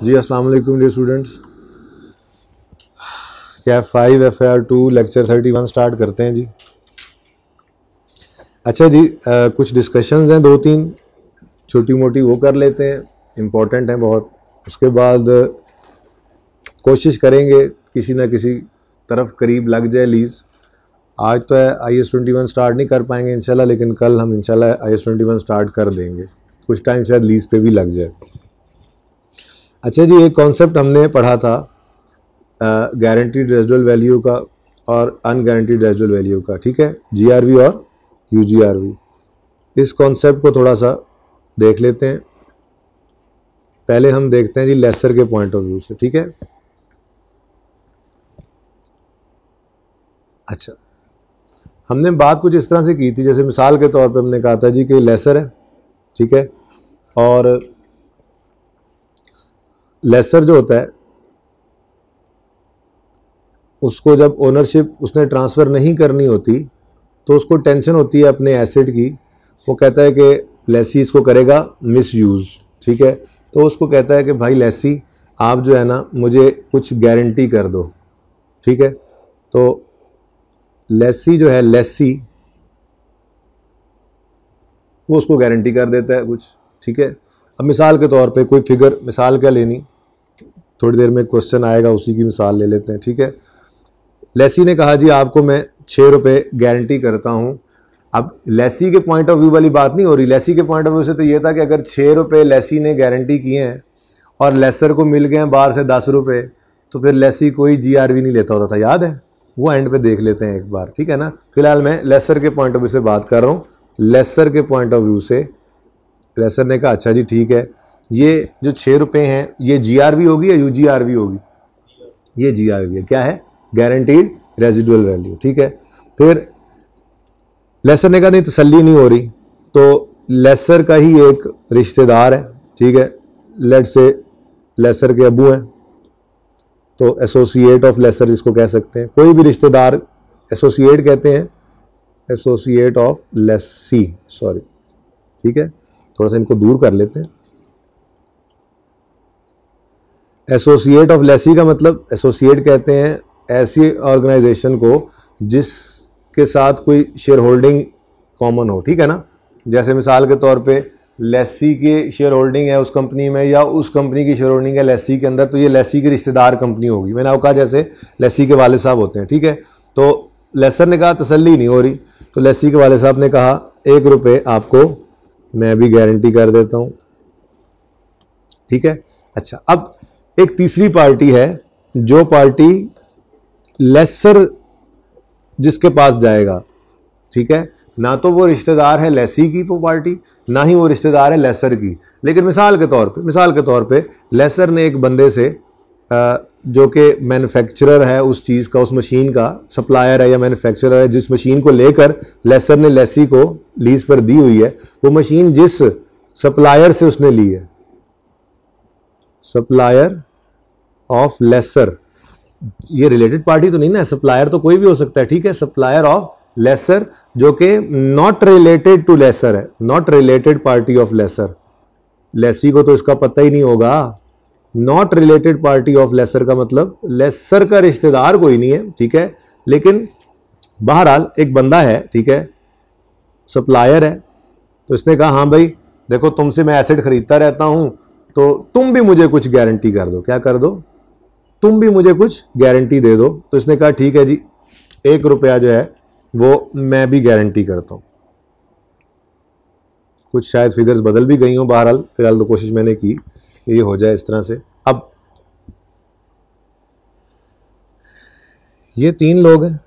जी अस्सलाम वालेकुम dear students. CAF 5 FAR2 lecture 31 start करते हैं जी। अच्छा जी, कुछ डिस्कशंस हैं, 2-3 छोटी मोटी वो कर लेते हैं, इम्पोर्टेंट हैं बहुत। उसके बाद कोशिश करेंगे किसी ना किसी तरफ करीब लग जाए लीज। आज तो IS-21 स्टार्ट नहीं कर पाएंगे इंशाल्लाह, लेकिन कल हम इंशाल्लाह IS-21 स्टार्ट कर देंगे। कुछ टाइम शायद लीज पे भी लग जाए। अच्छा जी, एक कॉन्सेप्ट हमने पढ़ा था गारंटीड रेजिडुअल वैल्यू का और अनगारंटीड रेजिडुअल वैल्यू का, ठीक है, GRV और UGRV। इस कॉन्सेप्ट को थोड़ा सा देख लेते हैं। पहले हम देखते हैं जी लेसर के पॉइंट ऑफ व्यू से, ठीक है। अच्छा, हमने बात कुछ इस तरह से की थी, जैसे मिसाल के तौर पे हमने कहा था जी कि लेसर है, ठीक है, और लेसर जो होता है उसको जब ओनरशिप उसने ट्रांसफ़र नहीं करनी होती तो उसको टेंशन होती है अपने एसेट की। वो कहता है कि लेसी इसको करेगा मिसयूज़, ठीक है। तो उसको कहता है कि भाई लेसी आप जो है ना मुझे कुछ गारंटी कर दो, ठीक है। तो लेसी जो है लेसी वो उसको गारंटी कर देता है कुछ, ठीक है। अब मिसाल के तौर पे कोई फिगर, मिसाल क्या लेनी, थोड़ी देर में क्वेश्चन आएगा, उसी की मिसाल ले लेते हैं, ठीक है। लेसी ने कहा जी आपको मैं 6 रुपये गारंटी करता हूँ। अब लेसी के पॉइंट ऑफ व्यू वाली बात नहीं हो रही। लेसी के पॉइंट ऑफ व्यू से तो ये था कि अगर 6 रुपये लेसी ने गारंटी किए हैं और लेसर को मिल गए हैं बाहर से 10 रुपये, तो फिर लेसी कोई GRV नहीं लेता होता था, याद है। वो एंड पे देख लेते हैं एक बार, ठीक है ना। फिलहाल मैं लेसर के पॉइंट ऑफ व्यू से बात कर रहा हूँ। लेसर के पॉइंट ऑफ व्यू से लेसर ने कहा अच्छा जी ठीक है, ये जो 6 रुपये हैं ये GRV होगी या UGRV होगी? ये GRV है। क्या है? गारंटीड रेजिडुअल वैल्यू, ठीक है। फिर लेसर ने कहा नहीं तसल्ली नहीं हो रही, तो लेसर का ही एक रिश्तेदार है, ठीक है, लेट से लेसर के अबू हैं, तो एसोसिएट ऑफ लेसर जिसको कह सकते हैं, कोई भी रिश्तेदार एसोसिएट कहते हैं, एसोसिएट ऑफ लेसी, सॉरी, ठीक है। थोड़ा सा इनको दूर कर लेते हैं। एसोसिएट ऑफ लेसी का मतलब एसोसिएट कहते हैं ऐसी ऑर्गेनाइजेशन को जिसके साथ कोई शेयर होल्डिंग कॉमन हो, ठीक है ना। जैसे मिसाल के तौर पे लेसी की शेयर होल्डिंग है उस कंपनी में, या उस कंपनी की शेयर होल्डिंग है लेसी के अंदर, तो ये लेसी की रिश्तेदार कंपनी होगी। मैंने आपको कहा जैसे लेसी के वाले साहब होते हैं, ठीक है। तो लेसर ने कहा तसल्ली नहीं हो रही, तो लेसी के वाले साहब ने कहा 1 रुपये आपको मैं भी गारंटी कर देता हूँ, ठीक है। अच्छा, अब एक तीसरी पार्टी है, जो पार्टी लेसर जिसके पास जाएगा, ठीक है, ना तो वो रिश्तेदार है लेसी की वो पार्टी, ना ही वो रिश्तेदार है लेसर की। लेकिन मिसाल के तौर पे लेसर ने एक बंदे से जो कि मैन्युफैक्चरर है उस चीज़ का, उस मशीन का सप्लायर है या मैन्युफैक्चरर है, जिस मशीन को लेकर लेसर ने लेसी को लीज पर दी हुई है, वो मशीन जिस सप्लायर से उसने ली है, सप्लायर ऑफ लेसर, ये रिलेटेड पार्टी तो नहीं ना, सप्लायर तो कोई भी हो सकता है, ठीक है। सप्लायर ऑफ लेसर जो कि नॉट रिलेटेड टू लेसर है, not related party of lessor. Lessee को तो इसका पता ही नहीं होगा। Not related party of lessor का मतलब लेसर का रिश्तेदार कोई नहीं है, ठीक है। लेकिन बहरहाल एक बंदा है, ठीक है, सप्लायर है, तो इसने कहा हाँ भाई देखो तुमसे मैं एसेट खरीदता रहता हूं, तो तुम भी मुझे कुछ गारंटी कर दो। क्या कर दो? तुम भी मुझे कुछ गारंटी दे दो। तो इसने कहा ठीक है जी, 1 रुपया जो है वो मैं भी गारंटी करता हूं। कुछ शायद फिगर्स बदल भी गई हों, बहरहाल फिलहाल तो कोशिश मैंने की ये हो जाए इस तरह से। अब ये 3 लोग हैं,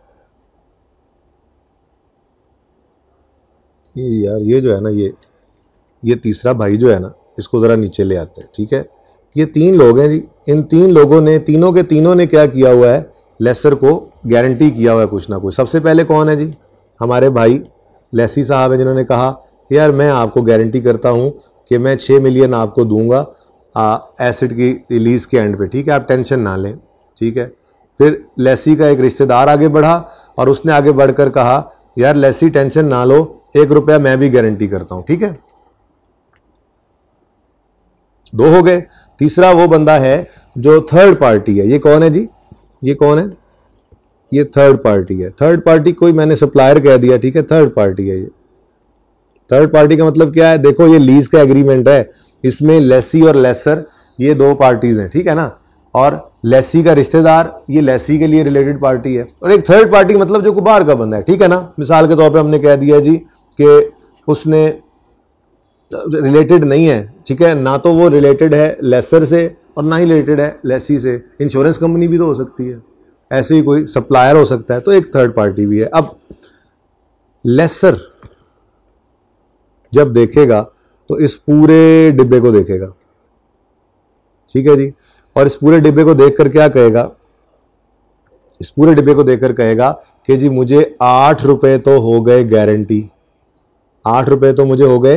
यार ये जो है ना, ये तीसरा भाई जो है ना, इसको ज़रा नीचे ले आते हैं, ठीक है। ये 3 लोग हैं जी। इन 3 लोगों ने, तीनों के तीनों ने क्या किया हुआ है, लेसर को गारंटी किया हुआ है कुछ ना कुछ। सबसे पहले कौन है जी? हमारे भाई लेसी साहब हैं, जिन्होंने कहा यार मैं आपको गारंटी करता हूँ कि मैं 6 मिलियन आपको दूंगा एसेट की रिलीज़ के एंड पे, ठीक है, आप टेंशन ना लें, ठीक है। फिर लेसी का एक रिश्तेदार आगे बढ़ा और उसने आगे बढ़कर कहा यार लेसी टेंशन ना लो, 1 रुपया मैं भी गारंटी करता हूँ, ठीक है। 2 हो गए। तीसरा वो बंदा है जो थर्ड पार्टी है। ये कौन है जी? ये कौन है? ये थर्ड पार्टी है। थर्ड पार्टी कोई मैंने सप्लायर कह दिया, ठीक है, थर्ड पार्टी है ये। थर्ड पार्टी का मतलब क्या है? देखो ये लीज का एग्रीमेंट है, इसमें लेसी और लेसर ये दो पार्टीज हैं, ठीक है ना। और लेसी का रिश्तेदार ये लेसी के लिए रिलेटेड पार्टी है, और एक थर्ड पार्टी मतलब जो बाहर का बंदा है, ठीक है ना। मिसाल के तौर पे हमने कह दिया जी कि उसने रिलेटेड नहीं है, ठीक है ना, तो वो रिलेटेड है लेसर से और ना ही रिलेटेड है लेसी से। इंश्योरेंस कंपनी भी तो हो सकती है, ऐसे ही कोई सप्लायर हो सकता है, तो एक थर्ड पार्टी भी है। अब लेसर जब देखेगा तो इस पूरे डिब्बे को देखेगा, ठीक है जी, और इस पूरे डिब्बे को देखकर क्या कहेगा? इस पूरे डिब्बे को देखकर कहेगा कि जी मुझे 8 रुपए तो हो गए गारंटी, 8 रुपए तो मुझे हो गए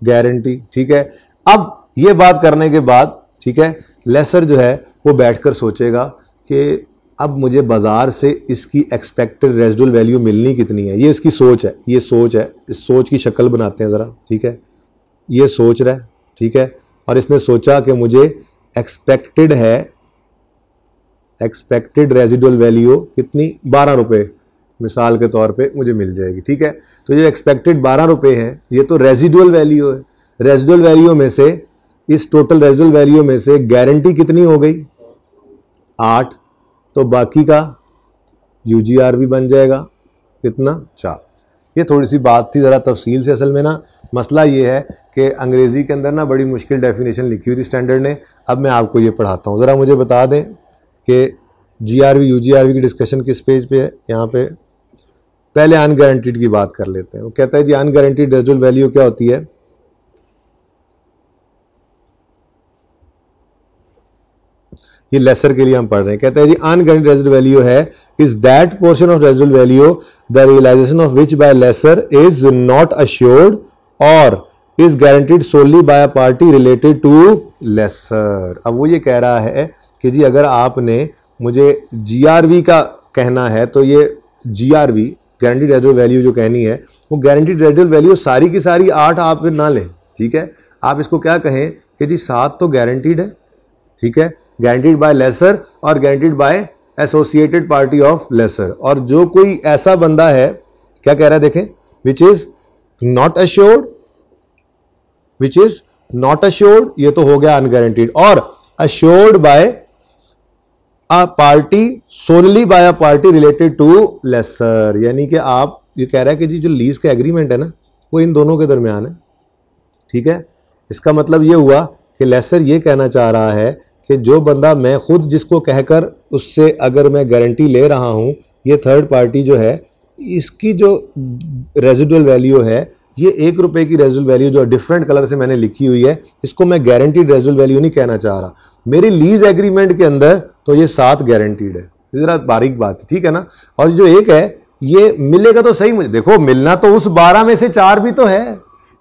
गारंटी, ठीक है। अब ये बात करने के बाद, ठीक है, लेसर जो है वो बैठकर सोचेगा कि अब मुझे बाजार से इसकी एक्सपेक्टेड रेजिडुअल वैल्यू मिलनी कितनी है। ये इसकी सोच है, ये सोच है। इस सोच की शक्ल बनाते हैं ज़रा, ठीक है। ये सोच रहा है, ठीक है, और इसने सोचा कि मुझे एक्सपेक्टेड है, एक्सपेक्टेड रेजिडुअल वैल्यू कितनी? 12 रुपये मिसाल के तौर पे मुझे मिल जाएगी, ठीक है। तो ये एक्सपेक्टेड 12 रुपये है, ये तो रेजिडुअल वैल्यू है। रेजिडुअल वैल्यू में से, इस टोटल रेजिडुअल वैल्यू में से गारंटी कितनी हो गई? 8, तो बाकी का यूजीआर भी बन जाएगा कितना? 4। ये थोड़ी सी बात थी ज़रा तफसील से। असल में ना मसला ये है कि अंग्रेज़ी के अंदर ना बड़ी मुश्किल डेफिनेशन लिखी हुई थी स्टैंडर्ड ने। अब मैं आपको ये पढ़ाता हूँ, ज़रा मुझे बता दें कि जीआरवी यूजीआरवी की डिस्कशन किस पेज पे है? यहाँ पे पहले अनगारंटीड की बात कर लेते हैं। वो कहता है जी अनगारंटीड रेजिडुअल वैल्यू क्या होती है? ये लेसर के लिए हम पढ़ रहे हैं। कहता है जी अनगारंटीड रेजिडुअल वैल्यू है is that portion of residual value the realisation of which by lessor is not assured और is guaranteed solely by a party related to lessor. अब वो ये कह रहा है कि जी अगर आपने मुझे जीआरवी का कहना है तो ये जीआरवी गारंटीड रेजिडुअल वैल्यू जो कहनी है वो गारंटीड रेजिडुअल वैल्यू सारी की सारी 8 आप ना लें, ठीक है। आप इसको क्या कहें कि जी 7 तो गारंटीड है, ठीक है, गारंटीड बाय लेसर और guaranteed by associated party of lessor. और जो कोई ऐसा बंदा है, क्या कह रहा है देखें, which is not assured, which is not assured, ये तो हो गया अनगारंटीड, और assured by a party solely by a party related to lessor. यानी कि आप ये कह रहा है कि जी जो लीज का एग्रीमेंट है ना वो इन दोनों के दरमियान है, ठीक है। इसका मतलब ये हुआ कि लेसर ये कहना चाह रहा है कि जो बंदा मैं खुद जिसको कहकर उससे अगर मैं गारंटी ले रहा हूं, ये थर्ड पार्टी जो है, इसकी जो रेजिडुअल वैल्यू है ये 1 रुपए की रेजिडुअल वैल्यू जो डिफरेंट कलर से मैंने लिखी हुई है, इसको मैं गारंटीड रेजिडुअल वैल्यू नहीं कहना चाह रहा। मेरी लीज एग्रीमेंट के अंदर तो ये 7 गारंटीड है। जरा बारीक बात है, ठीक है ना। और जो एक है ये मिलेगा तो सही मुझे, देखो मिलना तो उस 12 में से 4 भी तो है,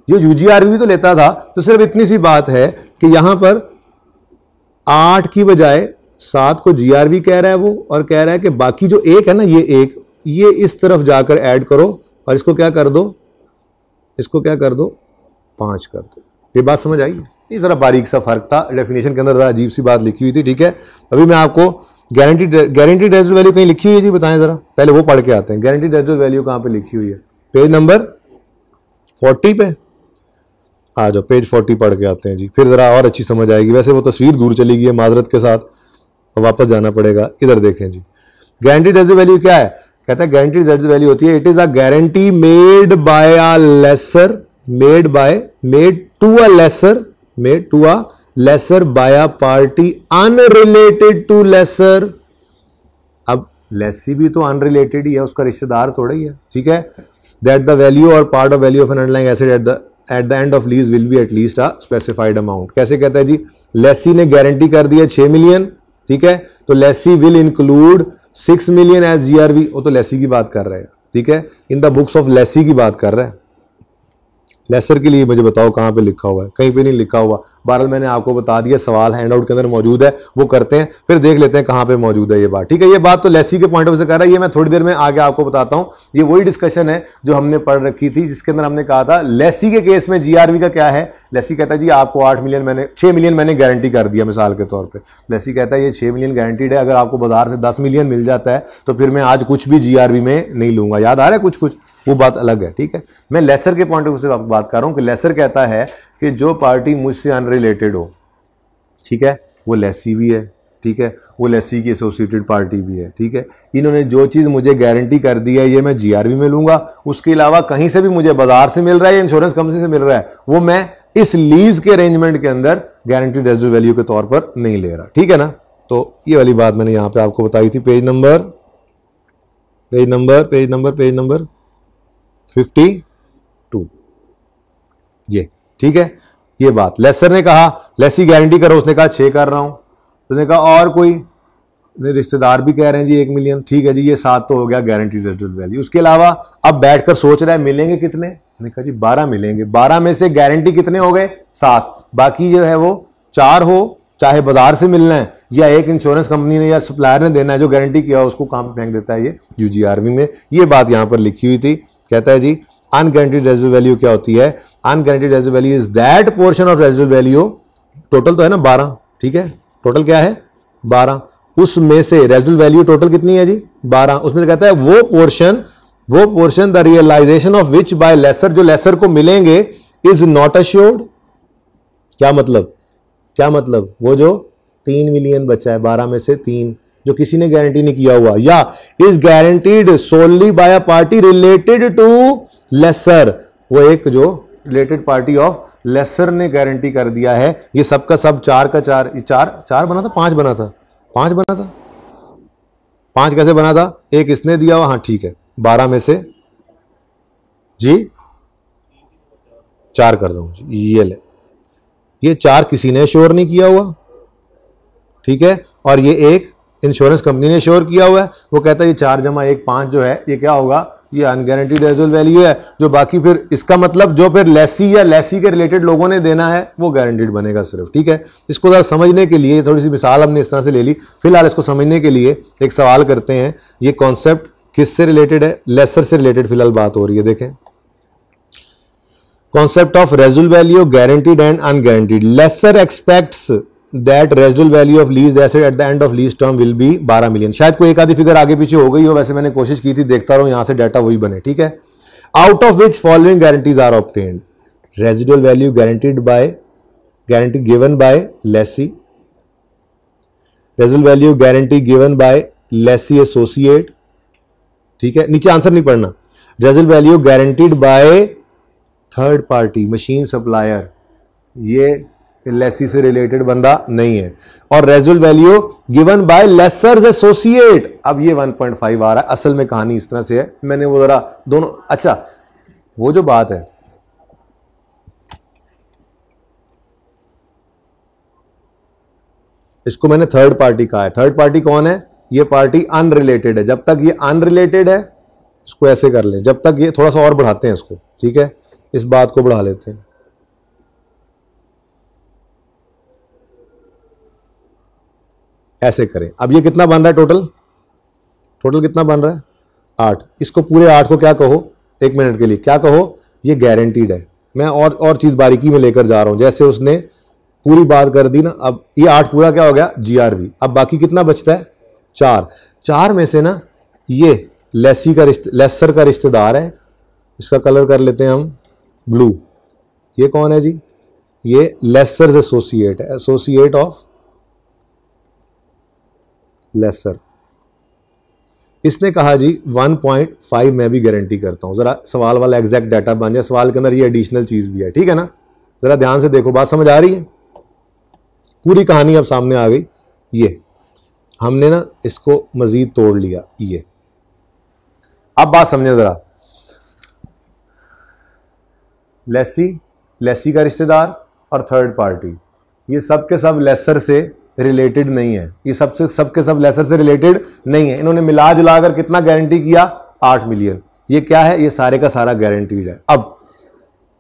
जो यूजीआरवी भी तो लेता था। तो सिर्फ इतनी सी बात है कि यहां पर 8 की बजाय 7 को जीआरवी कह रहा है वो, और कह रहा है कि बाकी जो एक है ना, ये इस तरफ जाकर ऐड करो और इसको क्या कर दो, इसको क्या कर दो, 5 कर दो। ये बात समझ आई? ये जरा बारीक सा फर्क था, डेफिनेशन के अंदर जरा अजीब सी बात लिखी हुई थी, ठीक है। अभी मैं आपको गारंटीड रेजिडुअल वैल्यू कहीं लिखी हुई है जी, बताएं जरा, पहले वो पढ़ के आते हैं। गारंटीड रेजिडुअल वैल्यू कहां पे लिखी हुई है? पेज नंबर 40 पे आ जाओ, पेज 40 पढ़ के आते हैं जी, फिर जरा और अच्छी समझ आएगी। वैसे वो तस्वीर दूर चली गई है माजरत के साथ, वापस जाना पड़ेगा। इधर देखें जी, गारंटीड रेजिडुअल वैल्यू क्या है? कहता है गारंटीड रेजिडुअल वैल्यू होती है it is a guarantee made by a lessor, made to a lessor by a party unrelated to lessor. अब लेसी भी तो अनरिलेटेड ही है, उसका रिश्तेदार थोड़ा ही है, ठीक है। दैट द वैल्यू और part of value of N underlying asset at the end of lease will B at least a specified amount. कैसे कहता है जी? लेसी ने गारंटी कर दिया 6 मिलियन, ठीक है, तो lessee will include 6 million as GRV. वो तो लेसी की बात कर रहे हैं, ठीक है, in the books of Lesi की बात कर रहा है। लेसर के लिए मुझे बताओ कहाँ पे लिखा हुआ है, कहीं पे नहीं लिखा हुआ। बहरहाल मैंने आपको बता दिया, सवाल हैंड आउट के अंदर मौजूद है, वो करते हैं फिर देख लेते हैं कहाँ पे मौजूद है ये बात। ठीक है, ये बात तो लेसी के पॉइंट ऑफ व्यू से कर रहा है, ये मैं थोड़ी देर में आगे आपको बताता हूँ। ये वही डिस्कशन है जो हमने पढ़ रखी थी, जिसके अंदर हमने कहा था लेसी के केस में जीआरवी का क्या है। लेसी कहता है जी आपको 6 मिलियन मैंने गारंटी कर दिया मिसाल के तौर पर। लेसी कहता है ये 6 मिलियन गारंटीड है, अगर आपको बाजार से 10 मिलियन मिल जाता है तो फिर मैं आज कुछ भी जीआरवी में नहीं लूंगा। याद आ रहा है कुछ, वो बात अलग है। ठीक है, मैं लेसर के पॉइंट ऑफ व्यू से बात कर रहा हूं कि लेसर कहता है कि जो पार्टी मुझसे अनरिलेटेड हो, ठीक है, वो लेसी भी है, ठीक है, वो लेसी की एसोसिएटेड पार्टी भी है। ठीक है, इन्होंने जो चीज़ मुझे गारंटी कर दी है ये मैं जीआरवी में लूंगा, उसके अलावा कहीं से भी मुझे बाजार से मिल रहा है या इंश्योरेंस कंपनी से मिल रहा है वो मैं इस लीज के अरेंजमेंट के अंदर गारंटीड रेजिडुअल वैल्यू के तौर पर नहीं ले रहा। ठीक है ना, तो ये वाली बात मैंने यहां पे आपको बताई थी। पेज नंबर 52 ये। ठीक है, ये बात लेसर ने कहा, लेसी गारंटी करो, उसने कहा 6 कर रहा हूं। उसने कहा और कोई, रिश्तेदार भी कह रहे हैं जी 1 मिलियन, ठीक है जी, ये 7 तो हो गया गारंटीड रेजिडुअल वैल्यू। उसके अलावा अब बैठकर सोच रहा है मिलेंगे कितने। उसने कहा जी 12 मिलेंगे, 12 में से गारंटी कितने हो गए 7, बाकी जो है वो 4 हो, चाहे बाजार से मिलना है या एक इंश्योरेंस कंपनी ने या सप्लायर ने देना है, जो गारंटी किया उसको काम पे फेंक देता है ये यूजीआरवी में। ये बात यहां पर लिखी हुई थी। कहता है जी अनगारंटीड रेजिडुअल वैल्यू क्या होती है, unguaranteed residual value is that portion of residual value, total तो है ना 12, ठीक है, टोटल क्या है 12, उसमें से रेजिडुअल वैल्यू टोटल कितनी है जी 12, उसमें से कहता है वो portion the realisation of which by lessor, जो लेसर को मिलेंगे, इज नॉट अश्योर्ड। क्या मतलब वो जो 3 मिलियन बचा है 12 में से 3 जो किसी ने गारंटी नहीं किया हुआ, या is guaranteed solely by a party related to lessor, वो एक जो रिलेटेड पार्टी ऑफ लेसर ने गारंटी कर दिया है। ये सबका सब 4 का 4, ये 4 बना था 5 बना था 5 कैसे बना था, एक इसने दिया हुआ, हाँ ठीक है, 12 में से जी 4 कर दूं जी, ये ले, ये 4 किसी ने श्योर नहीं किया हुआ, ठीक है, और ये एक इंश्योरेंस कंपनी ने श्योर किया हुआ है। वो कहता है ये 4 जमा 1 5 जो है ये क्या होगा, ये अनगारंटीड रेजिडुअल वैल्यू है, जो बाकी फिर इसका मतलब जो फिर लेसी या लेसी के रिलेटेड लोगों ने देना है वो गारंटीड बनेगा सिर्फ। ठीक है, इसको जरा समझने के लिए थोड़ी सी मिसाल हमने इस तरह से ले ली। फिलहाल इसको समझने के लिए एक सवाल करते हैं। ये कॉन्सेप्ट किससे रिलेटेड है, लेसर से रिलेटेड फिलहाल बात हो रही है। देखें, concept of residual value guaranteed and unguaranteed. Lesser expects that residual value of leased asset at the end of lease term will be 12 million. शायद कोई एक आधी फिगर आगे पीछे हो गई हो, वैसे मैंने कोशिश की थी, देखता रहूं यहां से डाटा वही बने। ठीक है, out of which following guarantees are obtained, residual value guarantee given by lessee, residual value guarantee given by lessee associate, ठीक है, नीचे आंसर नहीं पढ़ना, residual value guaranteed by third party machine supplier, ये लेसी से रिलेटेड बंदा नहीं है, और residual value given by lessor's associate. अब ये 1.5 आ रहा है, असल में कहानी इस तरह से है, मैंने वो जरा दोनों, अच्छा वो जो बात है इसको मैंने थर्ड पार्टी कहा है। थर्ड पार्टी कौन है, ये पार्टी अनरिलेटेड है। जब तक ये अनरिलेटेड है इसको ऐसे कर लें, जब तक ये थोड़ा सा और बढ़ाते हैं इसको, ठीक है, इस बात को बढ़ा लेते हैं, ऐसे करें। अब ये कितना बन रहा है टोटल कितना बन रहा है 8। इसको पूरे 8 को क्या कहो, 1 मिनट के लिए क्या कहो, ये गारंटीड है। मैं और चीज बारीकी में लेकर जा रहा हूं, जैसे उसने पूरी बात कर दी ना, अब ये 8 पूरा क्या हो गया जीआरवी। अब बाकी कितना बचता है 4 में से ना ये लेसर का रिश्तेदार है, इसका कलर कर लेते हैं हम ब्लू। ये कौन है जी, ये लेसर्स एसोसिएट है, एसोसिएट ऑफ लेसर। इसने कहा जी 1.5 मैं भी गारंटी करता हूं। जरा सवाल वाला एग्जैक्ट डाटा बन जाए, सवाल के अंदर ये एडिशनल चीज भी है, ठीक है ना, जरा ध्यान से देखो, बात समझ आ रही है, पूरी कहानी अब सामने आ गई। ये हमने ना इसको मजीद तोड़ लिया, ये अब बात समझे जरा, लेसी का रिश्तेदार और थर्ड पार्टी, ये सब के सब लेसर से रिलेटेड नहीं है, ये सबके सब लेसर से रिलेटेड नहीं है। इन्होंने मिला जुलाकर कितना गारंटी किया 8 मिलियन। ये क्या है, ये सारे का सारा गारंटीड है। अब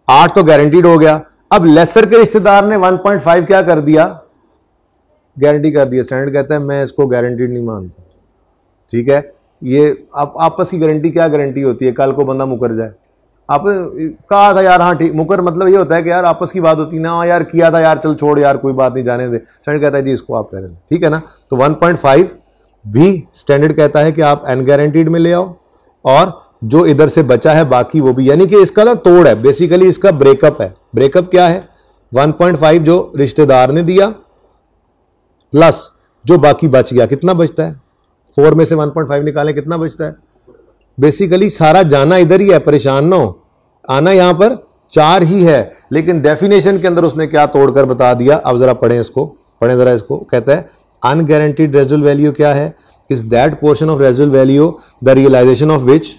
8 तो गारंटीड हो गया। अब लेसर के रिश्तेदार ने 1.5 क्या कर दिया, गारंटी कर दिया। स्टैंडर्ड कहता है मैं इसको गारंटीड नहीं मानता, ठीक है। ये आपस की गारंटी क्या गारंटी होती है, कल को बंदा मुकर जाए, आप कहा था यार हाँ ठीक, मुकर मतलब ये होता है कि यार आपस की बात होती है ना, हाँ यार किया था यार चल छोड़ यार कोई बात नहीं जाने दे, स्टैंडर्ड कहता है जी इसको आप रहने दें, ठीक है ना। तो 1.5 भी स्टैंडर्ड कहता है कि आप अनगारंटीड में ले आओ, और जो इधर से बचा है बाकी वो भी, यानी कि इसका ना तोड़ है, बेसिकली इसका ब्रेकअप है। ब्रेकअप क्या है, 1.5 जो रिश्तेदार ने दिया प्लस जो बाकी बच गया, कितना बचता है 4 में से 1.5 निकालें कितना बचता है। बेसिकली सारा जाना इधर ही है, परेशान ना हो, आना यहां पर 4 ही है, लेकिन डेफिनेशन के अंदर उसने क्या तोड़कर बता दिया। अब जरा पढ़ें इसको, पढ़ें जरा इसको। कहता है अनगारंटीड रेजिडुअल वैल्यू क्या है, is that portion of residual value the realisation of which,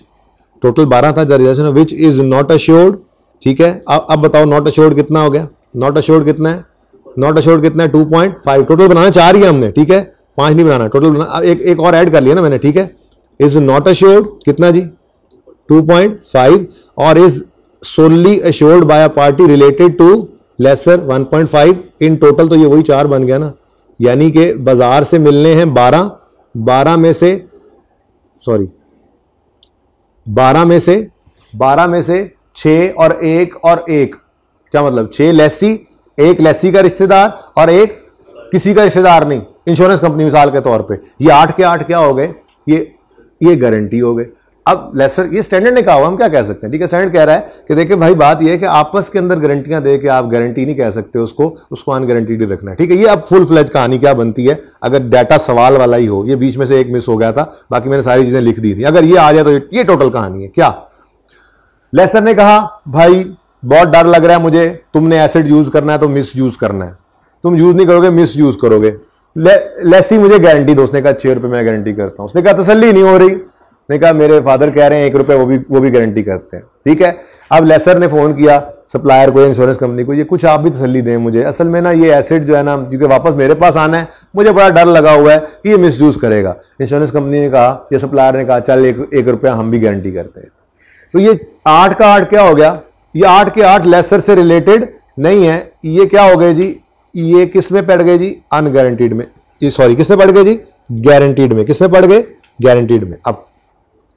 total 12 था, the realisation of which is not assured, ठीक है। अब बताओ नॉट अश्योर्ड कितना हो गया, नॉट अश्योर्ड कितना है, नॉट अश्योर्ड कितना है 2.5, टोटल बनाना 4 ही हमने, ठीक है, 5 नहीं बनाना, टोटल बनाना, एक और ऐड कर लिया ना मैंने, ठीक है। इज नॉट अश्योर्ड कितना जी 2.5, और is solely assured by a party related to lessor 1.5, in total तो ये वही 4 बन गया ना, यानी कि बाजार से मिलने हैं 12 में से 6 और 1 और 1, क्या मतलब 6 लेसी, 1 लेसी का रिश्तेदार और 1 किसी का रिश्तेदार नहीं, इंश्योरेंस कंपनी मिसाल के तौर पे, ये 8 के 8 क्या हो गए, ये गारंटी हो गए। अब लेसर, ये स्टैंडर्ड ने कहा हुआ, हम क्या कह सकते हैं, ठीक है। स्टैंडर्ड कह रहा है कि देखिए भाई बात ये है कि आपस के अंदर गारंटियां दे के आप गारंटी नहीं कह सकते, उसको अनगारंटीड रखना है, ठीक है। ये अब फुल फ्लेज कहानी क्या बनती है, अगर डाटा सवाल वाला ही हो, ये बीच में से एक मिस हो गया था, बाकी मैंने सारी चीजें लिख दी थी, अगर ये आ जाए तो ये टोटल कहानी है। क्या लेसर ने कहा, भाई बहुत डर लग रहा है मुझे, तुमने एसिड यूज करना है तो मिस यूज करना है, तुम यूज नहीं करोगे मिस यूज करोगे। लेसी मुझे गारंटी दो, उसने कहा 6 रुपए मैं गारंटी करता हूं, उसने कहा तसल्ली नहीं हो रही, ने कहा मेरे फादर कह रहे हैं 1 रुपए वो भी गारंटी करते हैं, ठीक है। अब लेसर ने फोन किया सप्लायर को, इंश्योरेंस कंपनी को, ये कुछ आप भी तसल्ली दें मुझे, असल में ना ये एसिड जो है ना, क्योंकि वापस मेरे पास आना है, मुझे बड़ा डर लगा हुआ है कि ये मिस यूज करेगा। इंश्योरेंस कंपनी ने कहा, ये सप्लायर ने कहा चल 1 रुपया हम भी गारंटी करते हैं। तो ये 8 का 8 क्या हो गया, ये 8 के 8 लेसर से रिलेटेड नहीं है, ये क्या हो गए जी, ये किस में पड़ गए जी, अनगारंटीड में, सॉरी किस में पड़ गए जी, गारंटीड में, किस में पड़ गए, गारंटीड में।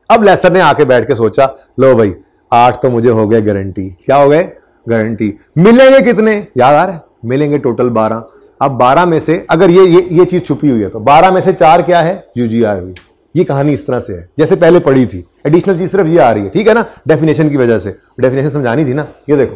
अब लेसर ने आके बैठ के सोचा, लो भाई 8 तो मुझे हो गए गारंटी, क्या हो गए गारंटी, मिलेंगे कितने याद आ रहा है, मिलेंगे टोटल 12। अब 12 में से अगर ये चीज छुपी हुई है तो 12 में से 4 क्या है, यूजीआरवी। ये कहानी इस तरह से है जैसे पहले पढ़ी थी, एडिशनल चीज सिर्फ ये आ रही है, ठीक है ना, डेफिनेशन की वजह से, डेफिनेशन समझानी थी ना। ये देखो,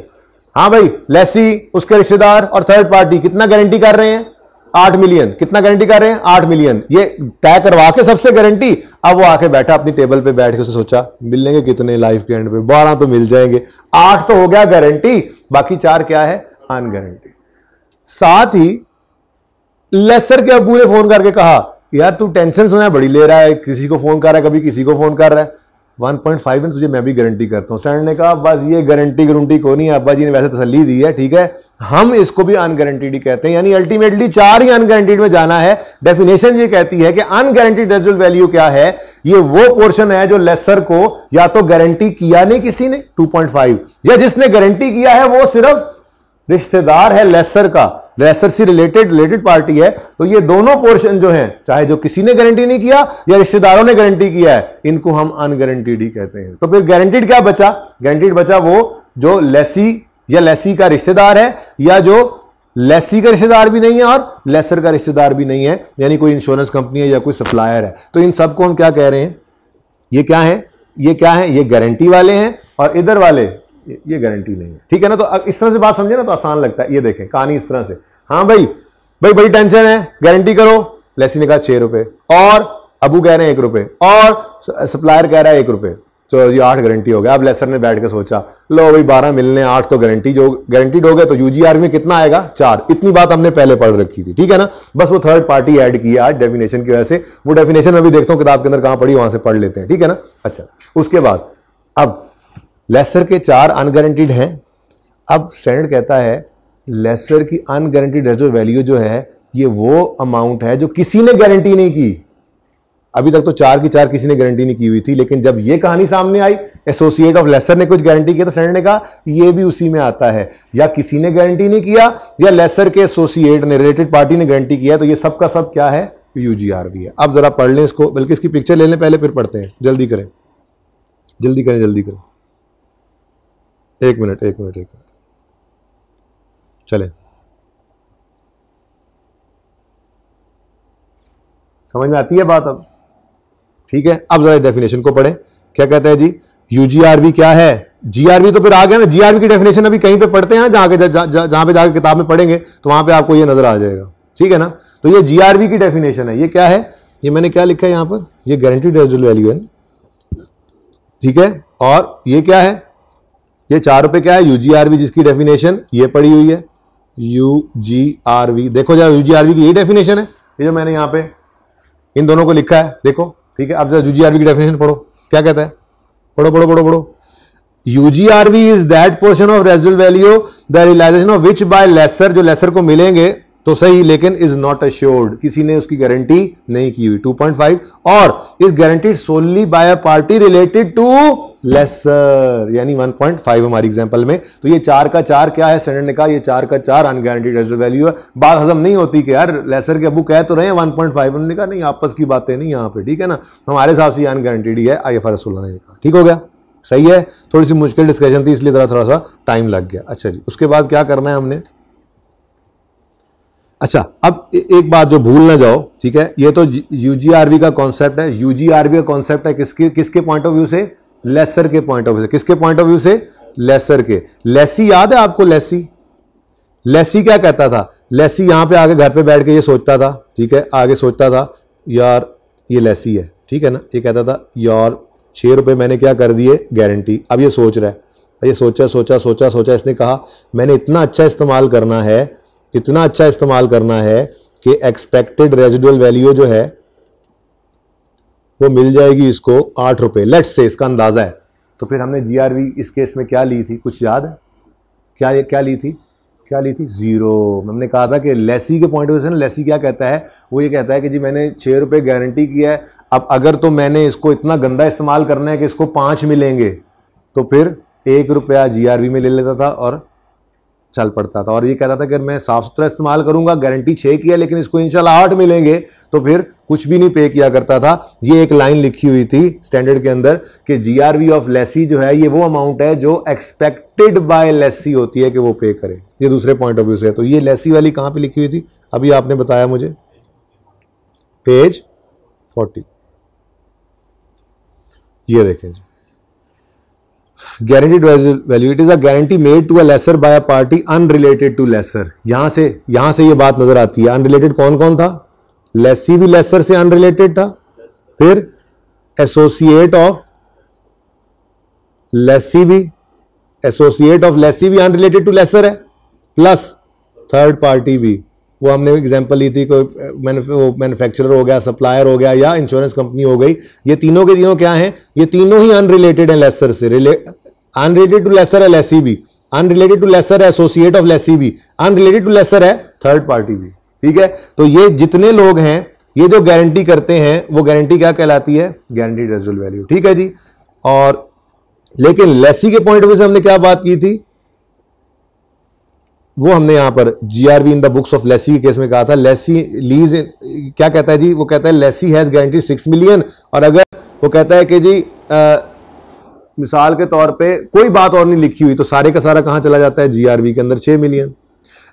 हाँ भाई लेसी, उसके रिश्तेदार और थर्ड पार्टी कितना गारंटी कर रहे हैं, 8 मिलियन, कितना गारंटी कर रहे हैं, 8 मिलियन, ये तय करवा के सबसे गारंटी। अब वो आके बैठा अपनी टेबल पे बैठ के उसने सोचा मिलेंगे कितने लाइफ के एंड पे, 12 तो मिल जाएंगे, 8 तो हो गया गारंटी, बाकी 4 क्या है, अनगारंटी। साथ ही लेसर के अबू ने फोन करके कहा, यार तू टेंशन सुना बड़ी ले रहा है, किसी को फोन कर रहा है, कभी किसी को फोन कर रहा है, 1.5 में तुझे मैं भी गारंटी करता हूं। स्टैंडर्ड ने कहा बस ये गारंटी को नहीं, अब्बा जी ने वैसे तसल्ली दी है, ठीक है, हम इसको भी अनगारंटीड ही कहते हैं, यानी अल्टीमेटली 4 ही अनगारंटीड में जाना है। डेफिनेशन ये कहती है कि अनगारंटीड रेजिडुअल वैल्यू क्या है, ये वो पोर्शन है जो लेसर को या तो गारंटी किया नहीं किसी ने 2.5, या जिसने गारंटी किया है वो सिर्फ रिश्तेदार है लेसर का, लेसर से रिलेटेड पार्टी है। तो ये दोनों पोर्शन जो हैं, चाहे जो किसी ने गारंटी नहीं किया या रिश्तेदारों ने गारंटी किया है, इनको हम अनगारंटीड ही कहते हैं। तो फिर गारंटीड क्या बचा, गारंटीड बचा वो जो लेसी या लेसी का रिश्तेदार है, या जो लेसी का रिश्तेदार भी नहीं है और लेसर का रिश्तेदार भी नहीं है, यानी कोई इंश्योरेंस कंपनी है या कोई सप्लायर है। तो इन सबको हम क्या कह रहे हैं, ये क्या है, ये क्या है, ये गारंटी वाले हैं, और इधर वाले ये गारंटी नहीं है, ठीक है ना। तो अब इस तरह से बात समझे ना तो आसान लगता है। ये देखें कहानी इस तरह से, हाँ भाई बड़ी टेंशन है, गारंटी करो, लेसी ने कहा 6 रुपए, और अबू कह रहे हैं 1 रुपए, और सप्लायर कह रहा है 1 रुपए, तो ये 8 गारंटी हो गया। अब लेसर ने बैठ के सोचा, लो भाई 12 मिलने, 8 तो गारंटी, जो गारंटीड हो गए, तो यूजीआर में कितना आएगा, 4। इतनी बात हमने पहले पढ़ रखी थी, ठीक है ना। बस वो थर्ड पार्टी ऐड की आज डेफिनेशन की वजह से, वो डेफिनेशन में भी देखता हूं किताब के अंदर कहां पढ़ी, वहां से पढ़ लेते हैं, ठीक है ना। अच्छा, उसके बाद अब लेसर के 4 अनगारंटीड हैं। अब स्टैंडर्ड कहता है लेसर की अनगारंटीड रेजिडुअल वैल्यू जो है, ये वो अमाउंट है जो किसी ने गारंटी नहीं की। अभी तक तो 4 की 4 किसी ने गारंटी नहीं की हुई थी, लेकिन जब ये कहानी सामने आई एसोसिएट ऑफ लेसर ने कुछ गारंटी किया तो स्टैंडर्ड ने कहा ये भी उसी में आता है, या किसी ने गारंटी नहीं किया या लेसर के एसोसिएट ने, रिलेटेड पार्टी ने गारंटी किया, तो ये सब का सब क्या है, यूजीआरवी है। अब जरा पढ़ लें इसको, बल्कि इसकी पिक्चर ले लें पहले फिर पढ़ते हैं। जल्दी करें जल्दी करें जल्दी करें, एक मिनट चले। समझ में आती है बात अब? ठीक है, अब जरा डेफिनेशन को पढ़ें। क्या कहता है जी, यूजीआरवी क्या है? जीआरवी तो फिर आ गया ना, जीआरवी की डेफिनेशन अभी कहीं पे पढ़ते हैं ना, जहां पे जाके किताब में पढ़ेंगे तो वहां पे आपको ये नजर आ जाएगा। ठीक है ना, तो ये जीआरवी की डेफिनेशन है। ये क्या है, ये मैंने क्या लिखा है यहां पर, ये गारंटीड रेजिडुअल वैल्यू है। ठीक है, और ये क्या है, ये 4 रुपए क्या है, यूजीआरवी, जिसकी डेफिनेशन ये पड़ी हुई है, यूजीआरवी। देखो जरा, यूजीआरवी की ये डेफिनेशन है, ये जो मैंने यहां पे इन दोनों को लिखा है, देखो। ठीक है, अब जरा यूजीआरवी की डेफिनेशन पढ़ो, क्या कहता है, पढ़ो। UGRV is that portion of residual value the realisation of which by lessor, जो लेसर को मिलेंगे तो सही, लेकिन इज नॉट अश्योर्ड, किसी ने उसकी गारंटी नहीं की हुई, 2.5, और is guaranteed solely by a party related to lessor, यानी 1.5 हमारी एग्जांपल में। तो ये 4 का 4 क्या है, स्टैंडर्ड ने कहा ये 4 का 4 अनगारंटीड रेजिडुअल वैल्यू है। बात हजम नहीं होती कि यार लेसर के अबू कह तो रहे हैं 1.5, उन्होंने कहा नहीं, आपस की बातें नहीं यहाँ पे। ठीक है ना, हमारे हिसाब से अनगारंटीड ही है, IFRS 16 ने कहा। ठीक हो गया, सही है। थोड़ी सी मुश्किल डिस्कशन थी इसलिए थोड़ा सा टाइम लग गया। अच्छा जी, उसके बाद क्या करना है हमने, अच्छा अब एक बात जो भूल ना जाओ, ठीक है, ये तो यूजीआरवी का कॉन्सेप्ट है। यूजीआरवी का कॉन्सेप्ट है किसके पॉइंट ऑफ व्यू से, लेसर के पॉइंट ऑफ व्यू से। किसके पॉइंट ऑफ व्यू से, लेसर के। लेसी याद है आपको, लेसी क्या कहता था, लेसी यहां पे आगे घर पे बैठ के ये सोचता था, ठीक है, आगे सोचता था यार ये लेसी है, ठीक है ना, ये कहता था यार 6 रुपए मैंने क्या कर दिए गारंटी। अब ये सोच रहा है, ये सोचा, इसने कहा मैंने इतना अच्छा इस्तेमाल करना है कि एक्सपेक्टेड रेजिडुअल वैल्यू जो है वो मिल जाएगी इसको 8 रुपए, लेट्स से, इसका अंदाजा है। तो फिर हमने जीआरवी इस केस में क्या ली थी, कुछ याद है, क्या ली थी, 0। हमने कहा था कि लेसी के पॉइंट ऑफ व्यू से ना, लेसी क्या कहता है, वो ये कहता है कि जी मैंने 6 रुपए गारंटी किया है, अब अगर तो मैंने इसको इतना गंदा इस्तेमाल करना है कि इसको 5 मिलेंगे, तो फिर 1 रुपया जीआरवी में ले लेता था और चल पड़ता था। और ये कहता था कि मैं साफ सुथरा इस्तेमाल करूंगा, गारंटी 6 की है लेकिन इसको इंशाल्लाह 8 मिलेंगे, तो फिर कुछ भी नहीं पे किया करता था। ये एक लाइन लिखी हुई थी स्टैंडर्ड के अंदर कि जीआरवी ऑफ लेसी जो है ये वो अमाउंट है जो एक्सपेक्टेड बाय लेसी होती है कि वो पे करे। ये दूसरे पॉइंट ऑफ व्यू से। तो ये लेसी वाली कहां पे लिखी हुई थी, अभी आपने बताया मुझे, पेज 40। ये देखें जी, guaranteed value, it is a guarantee made to a lesser by a party unrelated to lesser। यहां से ये बात नजर आती है। अनरिलेटेड कौन था, लेसी भी लेसर से अनरिलेटेड था, फिर एसोसिएट ऑफ लेसी भी अनरिलेटेड टू लेसर है, प्लस थर्ड पार्टी भी। वो हमने एग्जांपल ली थी, कोई मैन्युफैक्चरर हो गया, सप्लायर हो गया, या इंश्योरेंस कंपनी हो गई। ये तीनों के तीनों क्या हैं, ये तीनों ही अनरिलेटेड है लेसर से। अनरिलेटेड टू लेसर है लेसी भी, अनरिलेटेड टू लेसर है एसोसिएट ऑफ लेसी भी, अनरिलेटेड टू लेसर है थर्ड पार्टी भी। ठीक है, तो ये जितने लोग हैं ये जो गारंटी करते हैं वो गारंटी क्या कहलाती है, गारंटीड रेजिडुअल वैल्यू। ठीक है जी। और लेकिन लेसी के पॉइंट ऑफ व्यू से हमने क्या बात की थी, वो हमने यहां पर GRV in the books of Lesi के केस में कहा था। लेसी लीज क्या कहता है जी, वो कहता है लेसी हैज गारंटी 6 मिलियन, और अगर वो कहता है कि जी मिसाल के तौर पे कोई बात और नहीं लिखी हुई तो सारे का सारा कहां चला जाता है, जीआरवी के अंदर 6 मिलियन।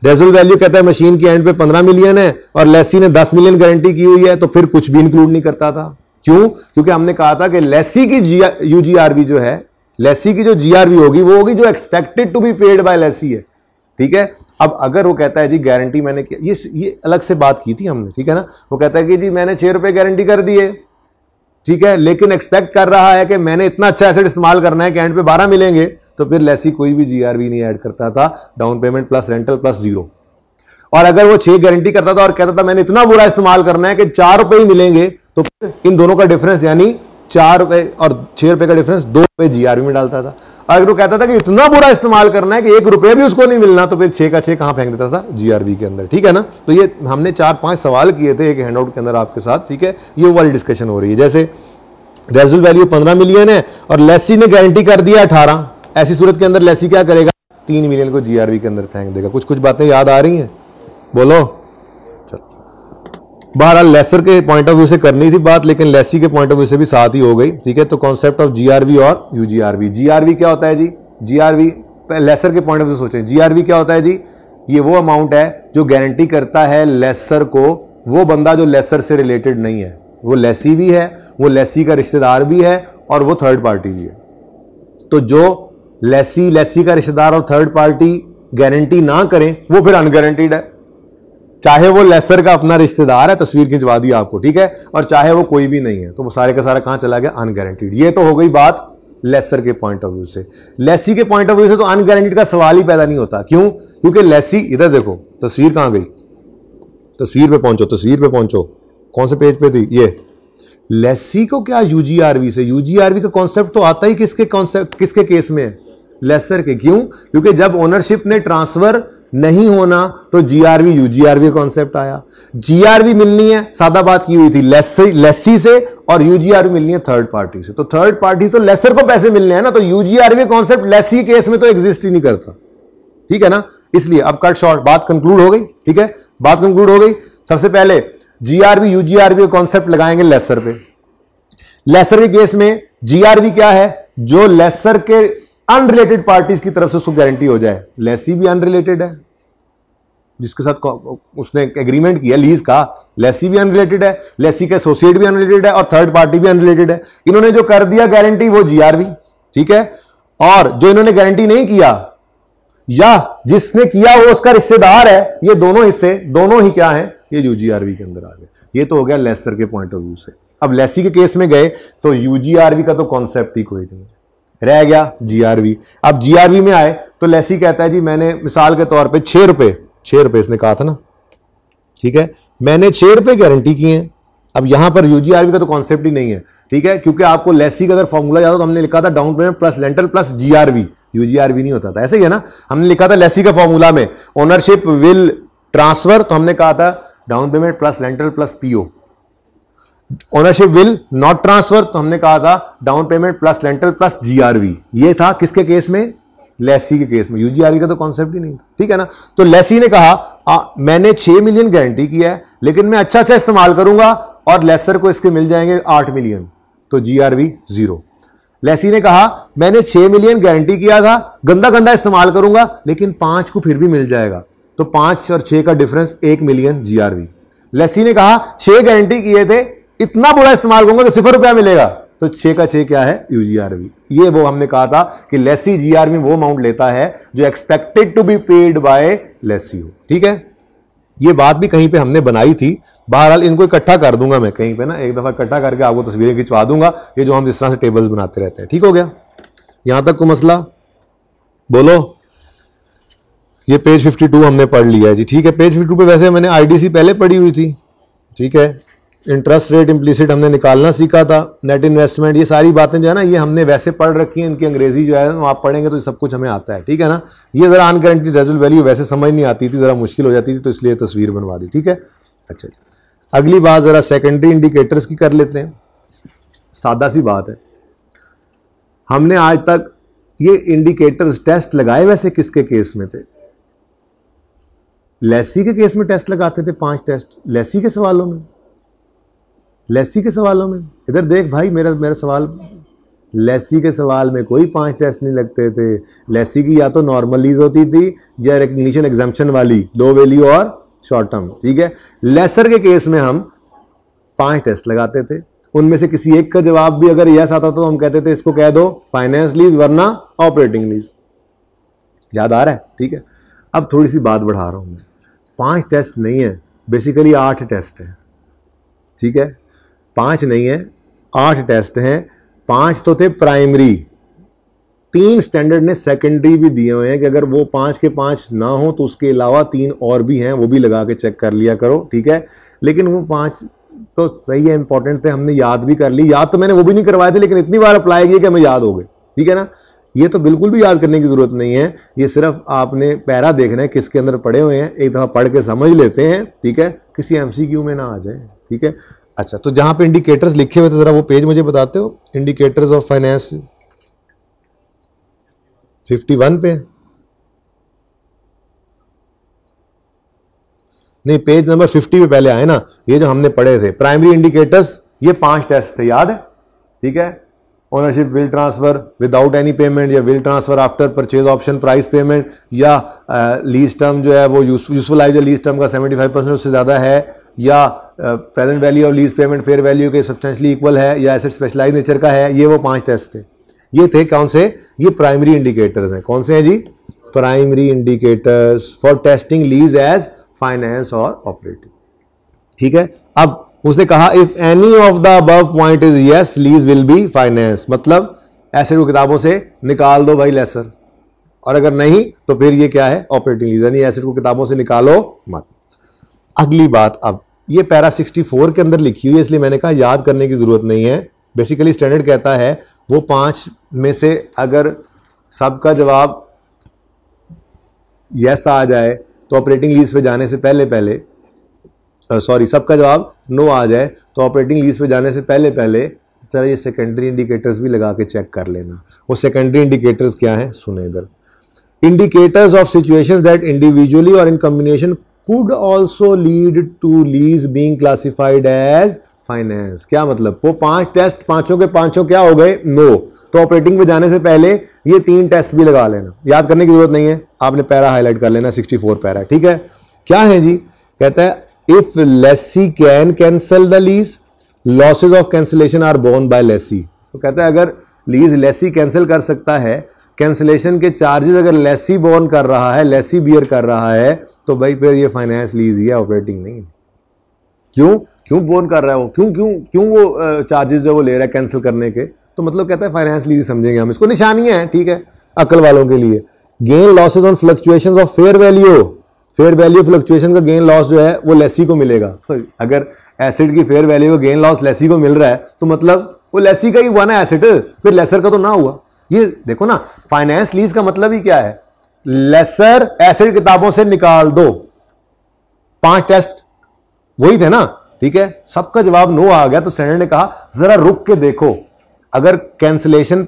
रेजुअल वैल्यू कहता है मशीन की एंड पे 15 मिलियन है और लेसी ने 10 मिलियन गारंटी की हुई है, तो फिर कुछ भी इंक्लूड नहीं करता था। क्यों, क्योंकि हमने कहा था कि लेसी की यूजीआरवी जो है, लेसी की जो जीआरवी होगी वो होगी जो expected to be paid by lessee है। ठीक है, अब अगर वो कहता है जी गारंटी मैंने किया, ये अलग से बात की थी हमने, ठीक है ना। वो कहता है कि जी मैंने 6 रुपए गारंटी कर दिए, ठीक है, लेकिन एक्सपेक्ट कर रहा है कि मैंने इतना अच्छा एसेट इस्तेमाल करना है कि एंड पे 12 मिलेंगे, तो फिर लेसी कोई भी जीआरवी नहीं ऐड करता था, down payment plus rental plus 0। और अगर वो 6 गारंटी करता था और कहता था मैंने इतना बुरा इस्तेमाल करना है कि 4 रुपए ही मिलेंगे, तो फिर इन दोनों का डिफरेंस यानी 4 रुपए और 6 रुपए का डिफरेंस 2 रुपए जीआरवी में डालता था। और अगर वो कहता था कि इतना बुरा इस्तेमाल करना है कि 1 रुपया भी उसको नहीं मिलना, तो फिर 6 का 6 कहां फेंक देता था, जीआरवी के अंदर। ठीक है ना। तो ये हमने 4-5 सवाल किए थे एक हैंडआउट के अंदर आपके साथ, ठीक है, ये वाली डिस्कशन हो रही है। जैसे रेजुल वैल्यू 15 मिलियन है और लेसी ने गारंटी कर दिया 18। ऐसी सूरत के अंदर लेसी क्या करेगा, 3 मिलियन को जीआरवी के अंदर फेंक देगा। कुछ बातें याद आ रही हैं, बोलो। चलो, बहरहाल लेसर के पॉइंट ऑफ व्यू से करनी थी बात, लेकिन लेसी के पॉइंट ऑफ व्यू से भी साथ ही हो गई, ठीक है। तो कॉन्सेप्ट ऑफ जीआरवी और यूजीआरवी। जीआरवी क्या होता है जी, जीआरवी लेसर के पॉइंट ऑफ व्यू से सोचें, जीआरवी क्या होता है जी, ये वो अमाउंट है जो गारंटी करता है लेसर को, वो बंदा जो लेसर से रिलेटेड नहीं है, वो लेसी भी है, वो लेसी का रिश्तेदार भी है और वो थर्ड पार्टी भी है। तो जो लेसी का रिश्तेदार और थर्ड पार्टी गारंटी ना करें वो फिर अनगारंटीड है, चाहे वो लेसर का अपना रिश्तेदार है, तस्वीर खिंचवा दी आपको, ठीक है, और चाहे वो कोई भी नहीं है, तो वो सारे का सारा कहां चला गया, अनगारंटीड। ये तो हो गई बात लेसर के पॉइंट ऑफ व्यू से। लेसी के पॉइंट ऑफ व्यू से तो अनगारंटीड का सवाल ही पैदा नहीं होता। क्यों? क्योंकि लेसी, इधर देखो तस्वीर कहां गई, तस्वीर पे पहुंचो, कौन से पेज पे थी ये। लेसी को क्या यूजीआरवी से, यूजीआरवी का कॉन्सेप्ट तो आता ही किसके केस में है, लेसर के। क्यों? क्योंकि जब ओनरशिप ने ट्रांसफर नहीं होना तो जीआरवी यूजीआरवी कॉन्सेप्ट आया। जीआरवी मिलनी है, सादा बात की हुई थी, लेसी से, और यूजीआरवी मिलनी है थर्ड पार्टी से। तो थर्ड पार्टी तो लेसर को पैसे मिलने हैं ना, तो यूजीआरवी कॉन्सेप्ट लेसी केस में तो एग्जिस्ट ही नहीं करता, ठीक है ना। इसलिए अब कट शॉर्ट, बात कंक्लूड हो गई, ठीक है, बात कंक्लूड हो गई। सबसे पहले जीआरवी यूजीआरवी कॉन्सेप्ट लगाएंगे लेसर पे। लेसर के केस में जीआरवी क्या है, जो लेसर के अनरिलेटेड पार्टीज की तरफ से उसको गारंटी हो जाए। लेसी भी अनरिलेटेड है, जिसके साथ उसने एग्रीमेंट किया लीज का, लेसी भी अनरिलेटेड है, लेसी का एसोसिएट भी अनरिलेटेड है और थर्ड पार्टी भी अनरिलेटेड है। इन्होंने जो कर दिया गारंटी वो जीआरवी, ठीक है, और जो इन्होंने गारंटी नहीं किया या जिसने किया वो उसका रिश्तेदार है, ये दोनों हिस्से, दोनों ही क्या है, ये यूजीआरवी के अंदर आ गए। ये तो हो गया लेसर के पॉइंट ऑफ व्यू से। अब लेसी के केस में गए तो यूजीआरवी का तो कॉन्सेप्ट ही कोई नहीं है, रह गया जीआरवी। अब जीआरवी में आए तो लेसी कहता है जी मैंने मिसाल के तौर पे 6 रुपए इसने कहा था ना, ठीक है, मैंने 6 रुपए गारंटी की हैं। अब यहां पर यूजीआरवी का तो कॉन्सेप्ट ही नहीं है, ठीक है, क्योंकि आपको लेसी का अगर फॉर्मूला याद हो तो हमने लिखा था down payment plus rental plus GRV, UGRV नहीं होता था, ऐसे ही है ना। हमने लिखा था लेसी का फॉर्मूला में ओनरशिप विल ट्रांसफर, तो हमने कहा था down payment plus rental plus PO. Ownership will not transfer, तो हमने कहा था down payment plus rental plus GRV. ये था किसके केस में, लेसी के केस में। यूजीआरवी का तो कॉन्सेप्ट ही नहीं था, ठीक है ना। तो लेसी ने कहा मैंने 6 मिलियन गारंटी किया है, लेकिन मैं अच्छा इस्तेमाल करूंगा और लेसर को इसके मिल जाएंगे 8 मिलियन, तो जीआरवी 0। लेसी ने कहा मैंने 6 मिलियन गारंटी किया था, गंदा इस्तेमाल करूंगा, लेकिन 5 को फिर भी मिल जाएगा, तो 5 और 6 का डिफरेंस 1 मिलियन जीआरवी। लेसी ने कहा 6 गारंटी किए थे, इतना बुरा इस्तेमाल करूंगा तो 0 रुपया मिलेगा, तो 6 का 6 क्या है, यूजीआरवी। ये वो हमने कहा था कि लेसी जीआरवी वो अमाउंट लेता है जो expected to be paid by lessee हो, ठीक है। ये बात भी कहीं पे हमने बनाई थी, बहरहाल इनको इकट्ठा कर दूंगा मैं कहीं पे ना, एक दफा इकट्ठा करके आपको तस्वीरें खिंचवा दूंगा, ये जो हम जिस तरह से टेबल्स बनाते रहते हैं, ठीक हो गया। यहां तक को मसला, बोलो। ये पेज 52 हमने पढ़ लिया है जी, ठीक है। पेज 52 पे वैसे मैंने आईडीसी पहले पढ़ी हुई थी, ठीक है। इंटरेस्ट रेट इम्प्लिसिट हमने निकालना सीखा था, नेट इन्वेस्टमेंट, ये सारी बातें जो है ना ये हमने वैसे पढ़ रखी हैं, इनकी अंग्रेजी जो है ना आप पढ़ेंगे तो सब कुछ हमें आता है, ठीक है ना। ये जरा अनगारंटीड रेजुल वैल्यू वैसे समझ नहीं आती थी, जरा मुश्किल हो जाती थी, तो इसलिए तस्वीर बनवा दी, ठीक है। अच्छा जी, अगली बात जरा सेकेंडरी इंडिकेटर्स की कर लेते हैं। सादा सी बात है, हमने आज तक ये इंडिकेटर्स टेस्ट लगाए वैसे किसके केस में थे, लेसी के केस में टेस्ट लगाते थे 5 टेस्ट, लेसी के सवालों में, लेसी के सवालों में। इधर देख भाई, मेरा सवाल, लेसी के सवाल में कोई 5 टेस्ट नहीं लगते थे। लेसी की या तो नॉर्मल लीज होती थी या रिकग्निशन एग्जाम्पशन वाली, लो वैल्यू और शॉर्ट टर्म, ठीक है। लेसर के केस में हम 5 टेस्ट लगाते थे, उनमें से किसी एक का जवाब भी अगर यस आता तो हम कहते थे इसको कह दो फाइनेंस लीज वरना ऑपरेटिंग लीज। याद आ रहा है, ठीक है। अब थोड़ी सी बात बढ़ा रहा हूं मैं, 5 टेस्ट नहीं है, बेसिकली 8 टेस्ट है, ठीक है। 5 नहीं है, 8 टेस्ट हैं। 5 तो थे प्राइमरी, 3 स्टैंडर्ड ने सेकेंडरी भी दिए हुए हैं कि अगर वो 5 के 5 ना हो तो उसके अलावा 3 और भी हैं, वो भी लगा के चेक कर लिया करो, ठीक है। लेकिन वो 5 तो सही है, इंपॉर्टेंट थे, हमने याद भी कर ली। याद तो मैंने वो भी नहीं करवाए थे, लेकिन इतनी बार अप्लाई किया कि हमें याद हो गए, ठीक है ना। ये तो बिल्कुल भी याद करने की जरूरत नहीं है, ये सिर्फ आपने पैरा देखना है किसके अंदर पड़े हुए हैं, एक दफ़ा पढ़ के समझ लेते हैं, ठीक है, किसी एमसीक्यू में ना आ जाए, ठीक है। अच्छा, तो जहां पे इंडिकेटर्स लिखे हुए थे जरा वो पेज मुझे बताते हो, इंडिकेटर्स ऑफ फाइनेंस 51 पे, नहीं पेज नंबर 50 पे पहले आए ना, ये जो हमने पढ़े थे प्राइमरी इंडिकेटर्स, ये 5 टेस्ट थे, याद है? ठीक है, ownership will transfer without any payment, या will transfer after purchase option price payment, या लीज टर्म जो है वो यूजफुल लाइफ जो लीज टर्म का 75% उससे ज़्यादा है, या present value of lease payment fair value के सब्सटेंशियली इक्वल है, या एसेट स्पेशलाइज नेचर का है। ये वो 5 टेस्ट थे। ये थे कौन से? ये प्राइमरी इंडिकेटर्स हैं। कौन से हैं जी? Primary indicators for testing lease as finance और ऑपरेटिंग। ठीक है, अब उसने कहा if any of the above point is yes lease will be finance, मतलब एसेट को किताबों से निकाल दो भाई लेसर, और अगर नहीं तो फिर ये क्या है? ऑपरेटिंग लीज, यानी एसेट को किताबों से निकालो मत। अगली बात, अब ये पैरा 64 के अंदर लिखी हुई है, इसलिए मैंने कहा याद करने की जरूरत नहीं है। बेसिकली स्टैंडर्ड कहता है वो 5 में से अगर सबका जवाब यस आ जाए तो ऑपरेटिंग लीज पे जाने से पहले सबका जवाब नो आ जाए तो ऑपरेटिंग लीज पे जाने से पहले जरा ये सेकेंडरी इंडिकेटर्स भी लगा के चेक कर लेना। वो सेकेंडरी इंडिकेटर्स क्या हैं सुने इधर। Indicators of situations that individually और in combination could also lead to lease being classified as finance. क्या मतलब? वो 5 टेस्ट, पांचों के पांचों क्या हो गए? नो। तो ऑपरेटिंग पे जाने से पहले ये 3 टेस्ट भी लगा लेना, याद करने की जरूरत नहीं है, आपने पैरा हाईलाइट कर लेना 64 पैरा। ठीक है, क्या है जी? कहता है if lessee can cancel the lease losses of cancellation are borne by lessee. तो कहता है अगर लीज लेसी कैंसिल कर सकता है, कैंसिलेशन के चार्जेस अगर लेसी बोर्न कर रहा है, लेसी बियर कर रहा है, तो भाई फिर ये फाइनेंस लीज ही है, ऑपरेटिंग नहीं। क्यों बोर्न कर रहा है वो? क्यों वो चार्जेस जो वो ले रहा है कैंसिल करने के? तो मतलब कहता है फाइनेंस लीज समझेंगे हम इसको, निशानी है। ठीक है, अकल वालों के लिए। Gain losses on fluctuations of fair value fluctuation का गेन लॉस जो है वो लेसी को मिलेगा। अगर एसिड की फेयर वैल्यू का गेन लॉस लेसी को मिल रहा है तो मतलब वो लेसी का ही हुआ ना एसिड, फिर लेसर का तो ना हुआ। ये देखो ना, फाइनेंस लीज का मतलब ही क्या है? लेसर एसिड किताबों से निकाल दो। 5 टेस्ट वही थे ना। ठीक है, सबका जवाब नो आ गया तो स्टैंडर्ड ने कहा जरा रुक के देखो, अगर कैंसिलेशन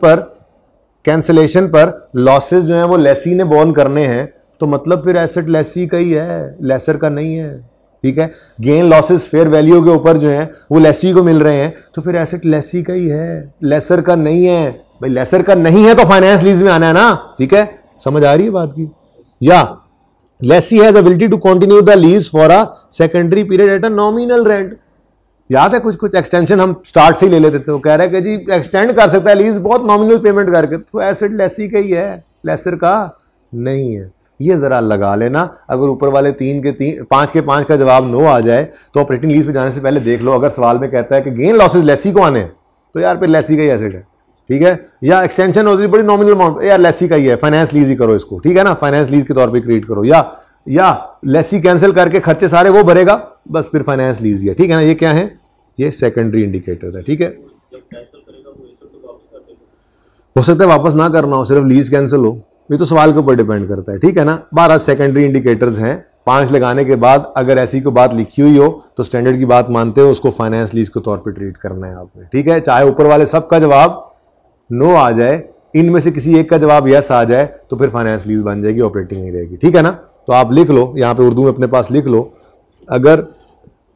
पर लॉसेस जो हैं वो लेसी ने बोर्न करने हैं तो मतलब फिर एसेट लेसी का ही है, लेसर का नहीं है। ठीक है, गेन लॉसेस फेयर वैल्यू के ऊपर जो है वो लेसी को मिल रहे हैं तो फिर एसेट लेसी का ही है, लेसर का नहीं है। भाई लेसर का नहीं है तो फाइनेंस लीज में आना है ना। ठीक है, समझ आ रही है बात की? या lessee has ability to continue the lease for a secondary period at a nominal rent. याद है कुछ एक्सटेंशन हम स्टार्ट से ही ले लेते थे, वो कह रहा है कि जी एक्सटेंड कर सकता है लीज बहुत नॉमिनल पेमेंट करके, तो एसेट लेसी का ही है, लेसर का नहीं है। ये जरा लगा लेना। अगर ऊपर वाले 5 के 5 का जवाब नो आ जाए तो ऑपरेटिंग लीज पे जाने से पहले देख लो, अगर सवाल में कहता है कि गेन लॉसेज लेसी को आने तो यार फिर लेसी का ही एसेट है। ठीक है, या एक्सटेंशन होती है बड़ी नॉमिनल अमाउंट, यार लेसी का ही है, फाइनेंस लीज ही करो इसको। ठीक है ना, फाइनेंस लीज के तौर पे क्रिएट करो, या लेसी कैंसिल करके खर्चे सारे वो भरेगा, बस फिर फाइनेंस लीज ही है। ठीक है ना, ये क्या है? ये सेकेंडरी इंडिकेटर्स है। ठीक है, हो सकता है वापस ना करना हो, सिर्फ लीज कैंसिल हो, ये तो सवाल के ऊपर डिपेंड करता है। ठीक है ना, 12 सेकेंडरी इंडिकेटर्स हैं। 5 लगाने के बाद अगर ऐसी कोई बात लिखी हुई हो तो स्टैंडर्ड की बात मानते हो, उसको फाइनेंस लीज के तौर पे ट्रीट करना है आपने। ठीक है, चाहे ऊपर वाले सबका जवाब नो आ जाए, इनमें से किसी एक का जवाब यस आ जाए तो फिर फाइनेंस लीज बन जाएगी, ऑपरेटिंग नहीं रहेगी। ठीक है ना, तो आप लिख लो यहाँ पे उर्दू में अपने पास लिख लो, अगर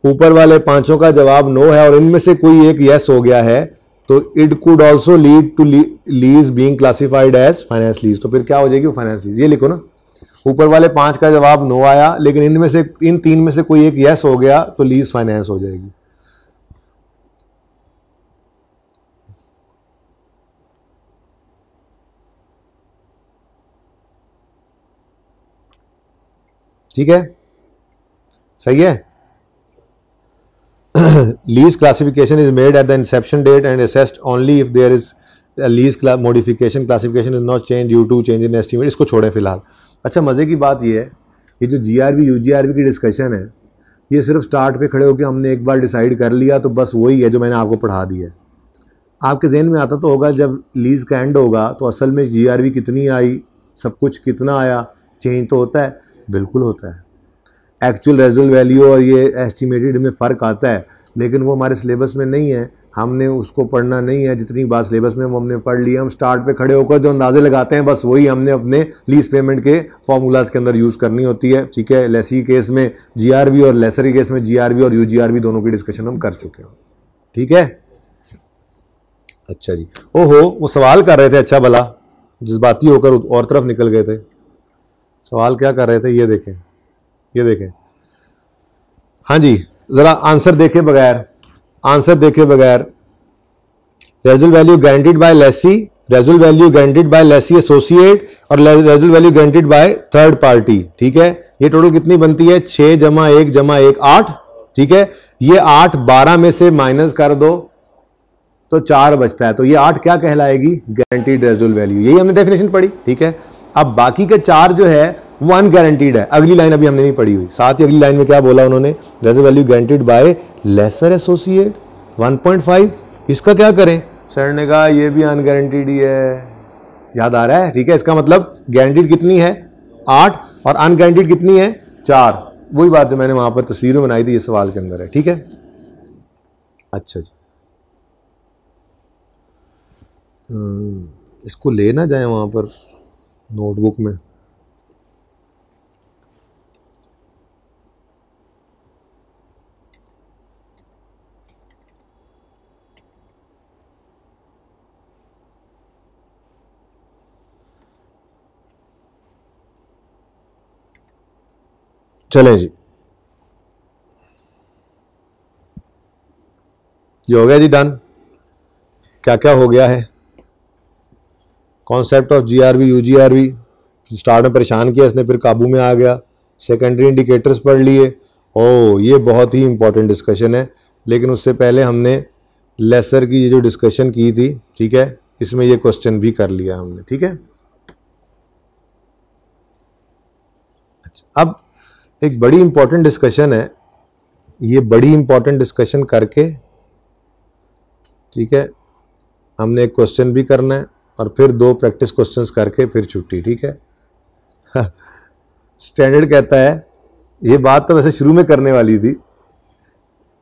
ऊपर वाले 5 का जवाब नो है और इनमें से कोई एक यस हो गया है तो it could also lead to lease being classified as finance lease. तो फिर क्या हो जाएगी? वो फाइनेंस लीज। ये लिखो ना, ऊपर वाले 5 का जवाब नो आया लेकिन इन 3 में से कोई एक यस हो गया तो लीज फाइनेंस हो जाएगी। ठीक है, सही है। Lease classification is made at the inception date and assessed only if there is lease modification classification is not change due to change in estimate. इसको छोड़ें फिलहाल। अच्छा, मजे की बात यह है, ये जो जीआरबी यूजीआरबी की डिस्कशन है, ये सिर्फ स्टार्ट पे खड़े होकर हमने एक बार डिसाइड कर लिया तो बस वही है जो मैंने आपको पढ़ा दिया है। आपके जहन में आता तो होगा जब लीज का एंड होगा तो असल में जीआरबी कितनी आई, सब कुछ कितना आया, चेंज तो होता है, बिल्कुल होता है। एक्चुअल रेजिडुअल वैल्यू और ये एस्टिमेटेड में फ़र्क आता है, लेकिन वो हमारे सिलेबस में नहीं है, हमने उसको पढ़ना नहीं है। जितनी बात सिलेबस में वो हमने पढ़ ली, हम स्टार्ट पे खड़े होकर जो अंदाजे लगाते हैं बस वही हमने अपने लीज पेमेंट के फॉर्मूलाज के अंदर यूज़ करनी होती है। ठीक है, लेसी केस में जीआरवी और लेसर केस में जीआरवी और यूजीआरवी दोनों की डिस्कशन हम कर चुके हैं। ठीक है, अच्छा जी। ओहो, वो सवाल कर रहे थे, अच्छा भला जज्बाती होकर और तरफ निकल गए थे। सवाल क्या कर रहे थे, ये देखें, ये देखें। हाँ जी, जरा आंसर देखे बगैर, आंसर देखे बगैर, residual value guaranteed by lessee, residual value guaranteed by lessee associate और residual value guaranteed by third party. ठीक है, ये टोटल कितनी बनती है, 6 जमा 1 जमा 1 8। ठीक है, ये 8 12 में से माइनस कर दो तो 4 बचता है, तो ये 8 क्या कहलाएगी, गारंटीड रेजुल वैल्यू। यही हमने डेफिनेशन पढ़ी। ठीक है, अब बाकी के 4 जो है वो अनगारंटीड है। अगली लाइन अभी हमने नहीं पढ़ी हुई, साथ ही अगली लाइन में क्या बोला उन्होंने, residual value guaranteed by lessor associate 1.5। इसका क्या करें, सर ने कहा ये भी अनगारंटीड ही है। याद आ रहा है? ठीक है, इसका मतलब गारंटीड कितनी है 8 और अनगारंटीड कितनी है 4। वही बात है मैंने वहां पर तस्वीर में बनाई थी, ये सवाल के अंदर है। ठीक है, अच्छा जी। इसको ले ना जाए वहां पर नोटबुक में। चलें जी, ये हो गया जी डन। क्या क्या हो गया है, concept of GRV UGRV start में परेशान किया इसने, फिर काबू में आ गया। सेकेंडरी इंडिकेटर्स पढ़ लिए। ओ, ये बहुत ही इंपॉर्टेंट डिस्कशन है, लेकिन उससे पहले हमने लेसर की ये जो डिस्कशन की थी, ठीक है, इसमें ये क्वेश्चन भी कर लिया हमने। ठीक है, अच्छा, अब एक बड़ी इंपॉर्टेंट डिस्कशन है, ये बड़ी इंपॉर्टेंट डिस्कशन करके, ठीक है, हमने एक क्वेश्चन भी करना है और फिर 2 प्रैक्टिस क्वेश्चंस करके फिर छुट्टी। ठीक है, स्टैंडर्ड कहता है, ये बात तो वैसे शुरू में करने वाली थी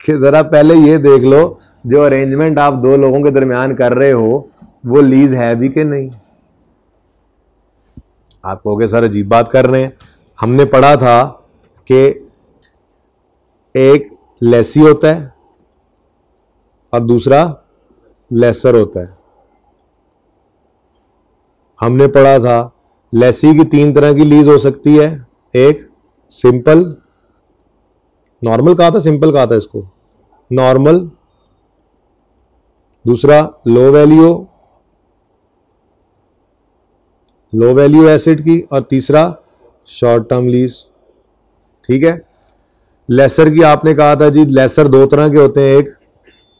कि ज़रा पहले ये देख लो जो अरेंजमेंट आप 2 लोगों के दरमियान कर रहे हो वो लीज है भी कि नहीं। आप कहोगे सर अजीब बात कर रहे हैं, हमने पढ़ा था कि एक लेसी होता है और दूसरा लेसर होता है। हमने पढ़ा था लेसी की 3 तरह की लीज हो सकती है, एक सिंपल, नॉर्मल कहा था, सिंपल कहा था इसको, नॉर्मल, दूसरा लो वैल्यू एसेट की, और तीसरा शॉर्ट टर्म लीज। ठीक है, लेसर की आपने कहा था जी, लेसर 2 तरह के होते हैं,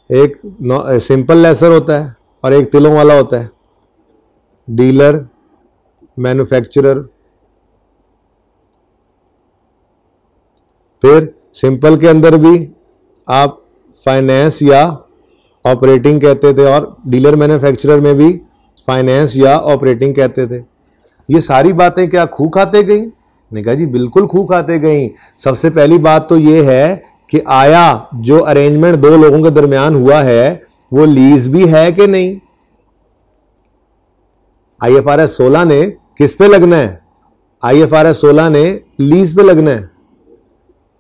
एक सिंपल लेसर होता है और एक तिलों वाला होता है, डीलर, मैन्युफैक्चरर। फिर सिंपल के अंदर भी आप फाइनेंस या ऑपरेटिंग कहते थे और डीलर मैन्युफैक्चरर में भी फाइनेंस या ऑपरेटिंग कहते थे। ये सारी बातें क्या खूह खाते गई? ने कहा जी बिल्कुल खूह खाते गई। सबसे पहली बात तो ये है कि आया जो अरेंजमेंट 2 लोगों के दरमियान हुआ है वो लीज भी है कि नहीं। IFRS 16 ने किस पे लगना है? IFRS 16 ने लीज पे लगना है।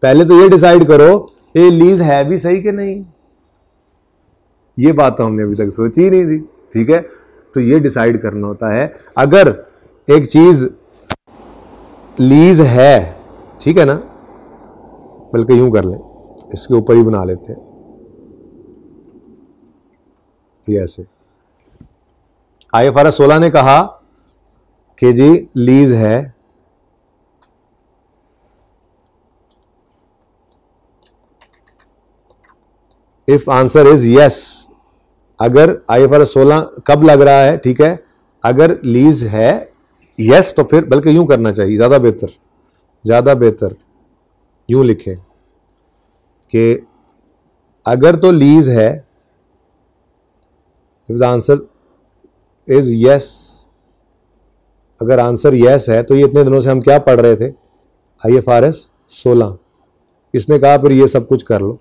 पहले तो ये डिसाइड करो ये लीज है भी सही कि नहीं। ये बात तो हमने अभी तक सोची ही नहीं थी। ठीक है, तो ये डिसाइड करना होता है। अगर एक चीज लीज है, ठीक है ना, बल्कि यूं कर लें, इसके ऊपर ही बना लेते हैं, ये ऐसे। IFRS 16 ने कहा कि जी लीज है, इफ आंसर इज यस। अगर IFRS 16 कब लग रहा है, ठीक है, अगर लीज है यस तो फिर बल्कि यूं करना चाहिए, ज्यादा बेहतर यूं लिखें कि अगर तो लीज है, if the answer is yes, अगर आंसर यस है तो ये इतने दिनों से हम क्या पढ़ रहे थे, IFRS 16। इसने कहा फिर ये सब कुछ कर लो।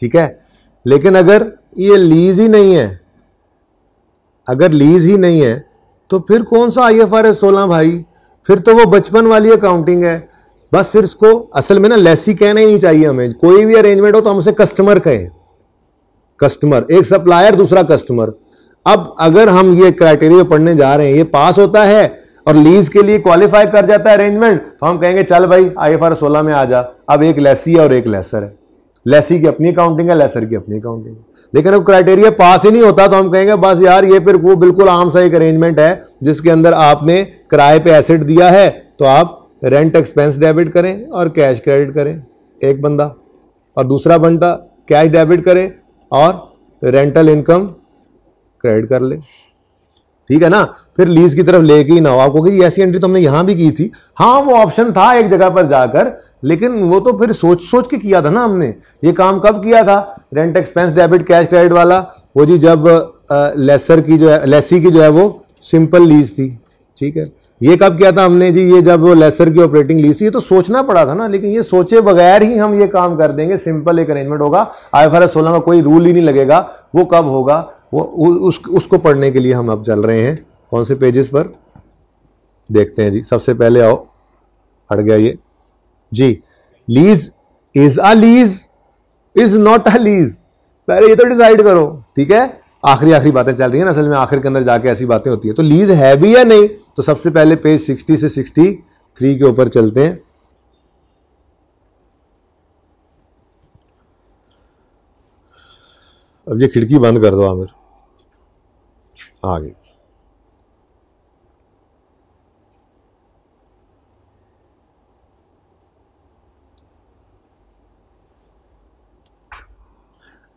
ठीक है। लेकिन अगर ये लीज ही नहीं है, अगर लीज ही नहीं है तो फिर कौन सा IFRS 16 भाई, फिर तो वो बचपन वाली अकाउंटिंग है। बस फिर इसको असल में ना लेसी कहना ही नहीं चाहिए हमें। कोई भी अरेंजमेंट हो तो हम उसे कस्टमर कहें, कस्टमर, एक सप्लायर दूसरा कस्टमर। अब अगर हम ये क्राइटेरिया पढ़ने जा रहे हैं, ये पास होता है और लीज के लिए क्वालिफाई कर जाता है अरेंजमेंट, तो हम कहेंगे चल भाई IFRS 16 में आ जा। अब एक लेसी है और एक लेसर है, लेसी की अपनी अकाउंटिंग है, लेसर की अपनी अकाउंटिंग है। लेकिन अब क्राइटेरिया पास ही नहीं होता तो हम कहेंगे बस यार ये फिर वो बिल्कुल आम सा एक अरेंजमेंट है जिसके अंदर आपने किराए पे एसेट दिया है तो आप रेंट एक्सपेंस डेबिट करें और कैश क्रेडिट करें एक बंदा, और दूसरा बंदा कैश डेबिट करे और रेंटल इनकम क्रेडिट कर ले, ठीक है ना। फिर लीज की तरफ लेके ही ना हो आपको कि ऐसी एंट्री तो हमने यहां भी की थी। हाँ वो ऑप्शन था एक जगह पर जाकर, लेकिन वो तो फिर सोच सोच के किया था ना हमने। ये काम कब किया था rent expense debit cash credit वाला? वो जी जब लेसर की जो है, लेसी की जो है वो सिंपल लीज थी, ठीक है। ये कब किया था हमने जी? ये जब वो लेसर की ऑपरेटिंग लीज थी। ये तो सोचना पड़ा था ना, लेकिन ये सोचे बगैर ही हम ये काम कर देंगे। सिंपल एक अरेंजमेंट होगा, IFRS 16 का कोई रूल ही नहीं लगेगा। वो कब होगा वो उसको पढ़ने के लिए हम अब चल रहे हैं। कौन से पेजेस पर देखते हैं जी? सबसे पहले आओ, हट गया ये जी, lease is a lease, is not a lease. पहले ये तो डिसाइड करो, ठीक है। आखिरी बातें चल रही है ना, असल में आखिर के अंदर जाके ऐसी बातें होती है। तो लीज है भी या नहीं? तो सबसे पहले पेज 60 से 63 के ऊपर चलते हैं। अब ये खिड़की बंद कर दो आमिर, आगे।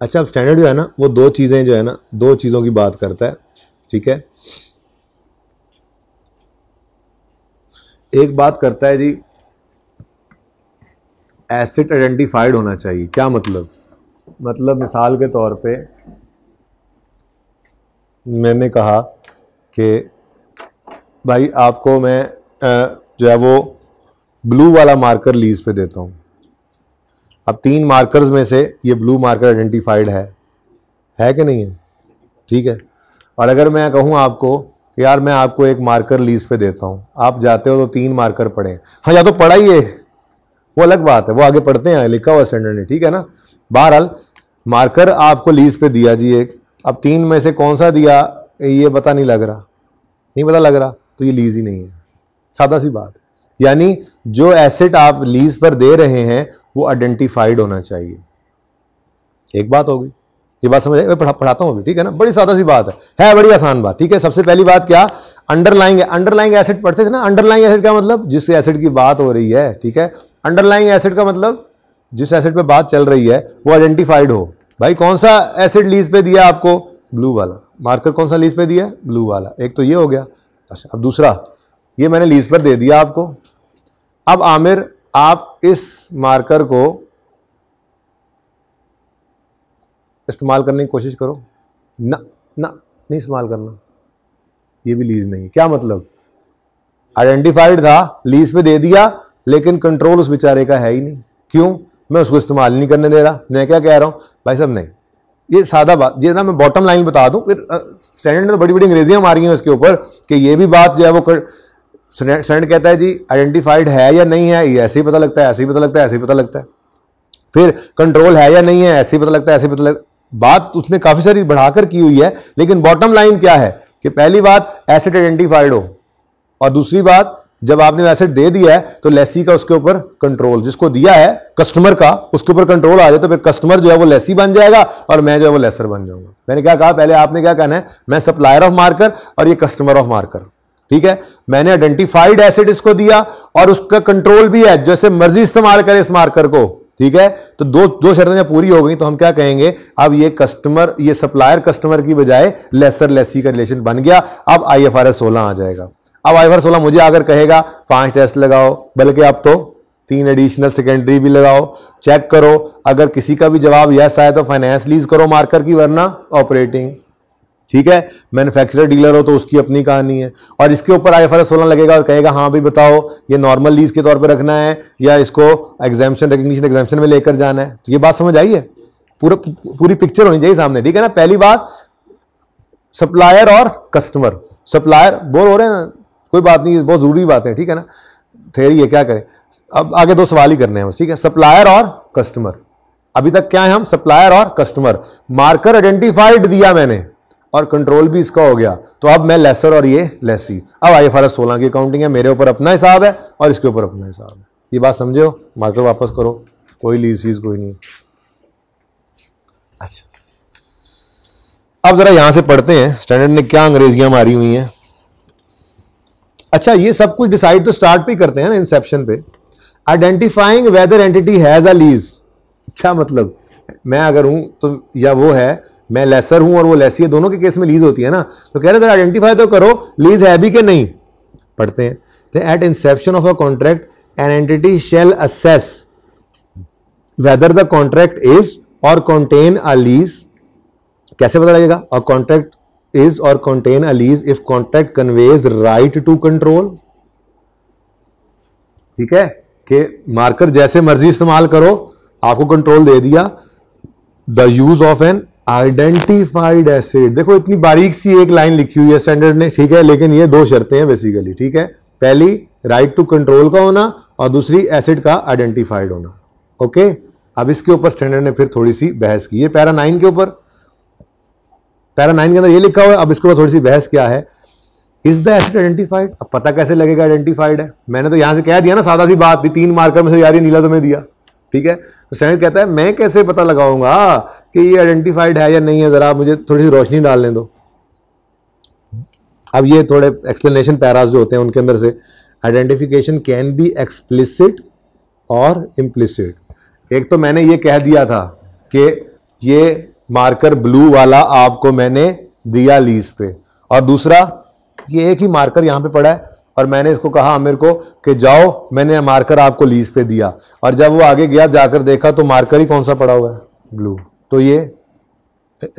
अच्छा, अब स्टैंडर्ड जो है ना वो दो चीजें जो है ना, दो चीजों की बात करता है, ठीक है। एक बात करता है जी एसेट आइडेंटिफाइड होना चाहिए। क्या मतलब? मतलब मिसाल के तौर पे मैंने कहा कि भाई आपको मैं जो है वो ब्लू वाला मार्कर लीज पे देता हूँ। अब 3 मार्कर्स में से ये ब्लू मार्कर आइडेंटिफाइड है कि नहीं है? ठीक है। और अगर मैं कहूँ आपको कि यार मैं आपको एक मार्कर लीज पे देता हूँ, आप जाते हो तो 3 मार्कर पढ़े। हाँ, या तो पढ़ा ही एक, वो अलग बात है, वो आगे पढ़ते हैं, लिखा हुआ स्टैंडर्ड ने, ठीक है ना। बहरहाल मार्कर आपको लीज पे दिया जी एक। अब 3 में से कौन सा दिया ये पता नहीं लग रहा, नहीं पता लग रहा, तो ये लीज ही नहीं है। सादा सी बात। यानी जो एसेट आप लीज पर दे रहे हैं वो आइडेंटिफाइड होना चाहिए। एक बात होगी, ये बात समझ मैं पढ़ाता हूँ अभी, ठीक है ना। बड़ी सादा सी बात है बड़ी आसान बात, ठीक है। सबसे पहली बात क्या, अंडरलाइंग एसेट पढ़ते थे ना। अंडरलाइंग एसेट क्या मतलब? जिस एसेट की बात हो रही है, ठीक है। अंडरलाइंग एसेट का मतलब जिस एसेट पे बात चल रही है वो आइडेंटिफाइड हो। भाई कौन सा एसेट लीज पे दिया आपको? ब्लू वाला मार्कर। कौन सा लीज पे दिया? ब्लू वाला। एक तो ये हो गया। अच्छा, अब दूसरा, ये मैंने लीज पर दे दिया आपको। अब आमिर आप इस मार्कर को इस्तेमाल करने की कोशिश करो ना, नहीं इस्तेमाल करना, ये भी लीज नहीं। क्या मतलब? आइडेंटिफाइड था, लीज पे दे दिया, लेकिन कंट्रोल उस बेचारे का है ही नहीं। क्यों? मैं उसको इस्तेमाल नहीं करने दे रहा। मैं क्या कह रहा हूं भाई साहब? नहीं, ये सादा बात, ये ना मैं बॉटम लाइन बता दूं, फिर स्टैंडर्ड ने तो बड़ी बड़ी अंग्रेजियां मारी हैं इसके ऊपर कि ये भी बात जो है वो स्टैंडर्ड कहता है जी आइडेंटिफाइड है या नहीं है, ये ऐसे ही पता लगता है, ऐसे ही पता लगता है, ऐसे ही पता लगता है। फिर कंट्रोल है या नहीं है, ऐसे ही पता लगता है, ऐसे ही पता लगता है। बात उसने काफी सारी बढ़ाकर की हुई है, लेकिन बॉटम लाइन क्या है कि पहली बात एसेट आइडेंटिफाइड हो, और दूसरी बात जब आपने एसेट दे दिया है तो लेसी का उसके ऊपर कंट्रोल, जिसको दिया है कस्टमर का, उसके ऊपर कंट्रोल आ जाए तो फिर कस्टमर जो है वो लेसी बन जाएगा और मैं जो है वो लेसर बन जाऊंगा। मैंने क्या कहा पहले? आपने क्या कहना है? मैं सप्लायर ऑफ मार्कर और ये कस्टमर ऑफ मार्कर, ठीक है। मैंने आइडेंटिफाइड एसेट इसको दिया और उसका कंट्रोल भी है, जैसे मर्जी इस्तेमाल करे इस मार्कर को, ठीक है। तो दो शर्तें जब पूरी हो गई तो हम क्या कहेंगे? अब ये कस्टमर, ये सप्लायर कस्टमर की बजाय लेसर लेसी का रिलेशन बन गया। अब IFRS 16 आ जाएगा। अब IFRS 16 मुझे अगर कहेगा 5 टेस्ट लगाओ, बल्कि अब तो 3 एडिशनल सेकेंडरी भी लगाओ, चेक करो, अगर किसी का भी जवाब यस आए तो फाइनेंस लीज करो मार्कर की, वरना ऑपरेटिंग, ठीक है। मैन्युफैक्चरर डीलर हो तो उसकी अपनी कहानी है। और इसके ऊपर IFRS 16 लगेगा और कहेगा हाँ भाई बताओ ये नॉर्मल लीज के तौर पे रखना है या इसको एग्जाम्पशन, रिकग्निशन एग्जाम्पशन में लेकर जाना है। तो ये बात समझ आई है? पूरी पिक्चर होनी चाहिए सामने, ठीक है ना। पहली बात सप्लायर और कस्टमर, सप्लायर बोर हो रहे हैं ना, कोई बात नहीं, बहुत जरूरी बात है, ठीक है ना। थ्योरी है, क्या करें, अब आगे दो सवाल ही करने हैं बस, ठीक है। सप्लायर और कस्टमर, अभी तक क्या है हम, सप्लायर और कस्टमर। मार्कर आइडेंटिफाइड दिया मैंने और कंट्रोल भी इसका हो गया, तो अब मैं लेसर और ये लेसी। अब IFRS 16 की अकाउंटिंग है, मेरे ऊपर अपना हिसाब है और इसके ऊपर अपना हिसाब है। ये बात समझे हो। मार्कर वापस करो, कोई लीज फीस कोई नहीं। अच्छा, अब जरा यहां से पढ़ते हैं स्टैंडर्ड ने क्या अंग्रेजियां मारी हुई हैं। अच्छा, ये सब कुछ डिसाइड तो स्टार्ट पे करते हैं ना, इंसेप्शन पे। Identifying whether entity has a lease, क्या मतलब, मैं अगर हूं तो या वो है, मैं लेसर हूं और वो लेसी है, दोनों के केस में लीज होती है ना। तो कह रहे थे आइडेंटिफाई तो करो लीज है भी कि नहीं। पढ़ते हैं, at inception of a contract an entity shall assess whether the contract is or contain a lease. कैसे पता लगेगा, a contract is or contain a lease if contract conveys right to control. ठीक है, कि मार्कर जैसे मर्जी इस्तेमाल करो, आपको कंट्रोल दे दिया। The use of an identified asset, देखो इतनी बारीक सी एक लाइन लिखी हुई है स्टैंडर्ड ने, ठीक है, लेकिन ये दो शर्तें हैं बेसिकली, ठीक है। पहली राइट टू कंट्रोल का होना और दूसरी एसेट का आइडेंटिफाइड होना। ओके, अब इसके ऊपर स्टैंडर्ड ने फिर थोड़ी सी बहस की। ये पैरा 9 के ऊपर, पैरा 9 के अंदर ये लिखा हुआ है। अब इसके ऊपर थोड़ी सी बहस क्या है, इज द एसेट आइडेंटिफाइड। अब पता कैसे लगेगा आइडेंटिफाइड है, मैंने तो यहां से कह दिया ना, सादा सी बात, 3 मार्कर में से यार ये नीला तुम्हें दिया, ठीक है। तो स्टैंडर्ड कहता है मैं कैसे पता लगाऊंगा कि ये आइडेंटिफाइड है या नहीं है, जरा आप मुझे थोड़ी सी रोशनी डालने दो। अब ये थोड़े एक्सप्लेनेशन पैरास जो होते हैं उनके अंदर से, आइडेंटिफिकेशन कैन बी एक्सप्लिसिट और इम्प्लिसिट। एक तो मैंने ये कह दिया था कि ये मार्कर ब्लू वाला आपको मैंने दिया लीज पे, और दूसरा ये एक ही मार्कर यहां पे पड़ा है और मैंने इसको कहा आमिर को कि जाओ, मैंने मार्कर आपको लीज पे दिया, और जब वो आगे गया जाकर देखा तो मार्कर ही कौन सा पड़ा हुआ है, ब्लू। तो ये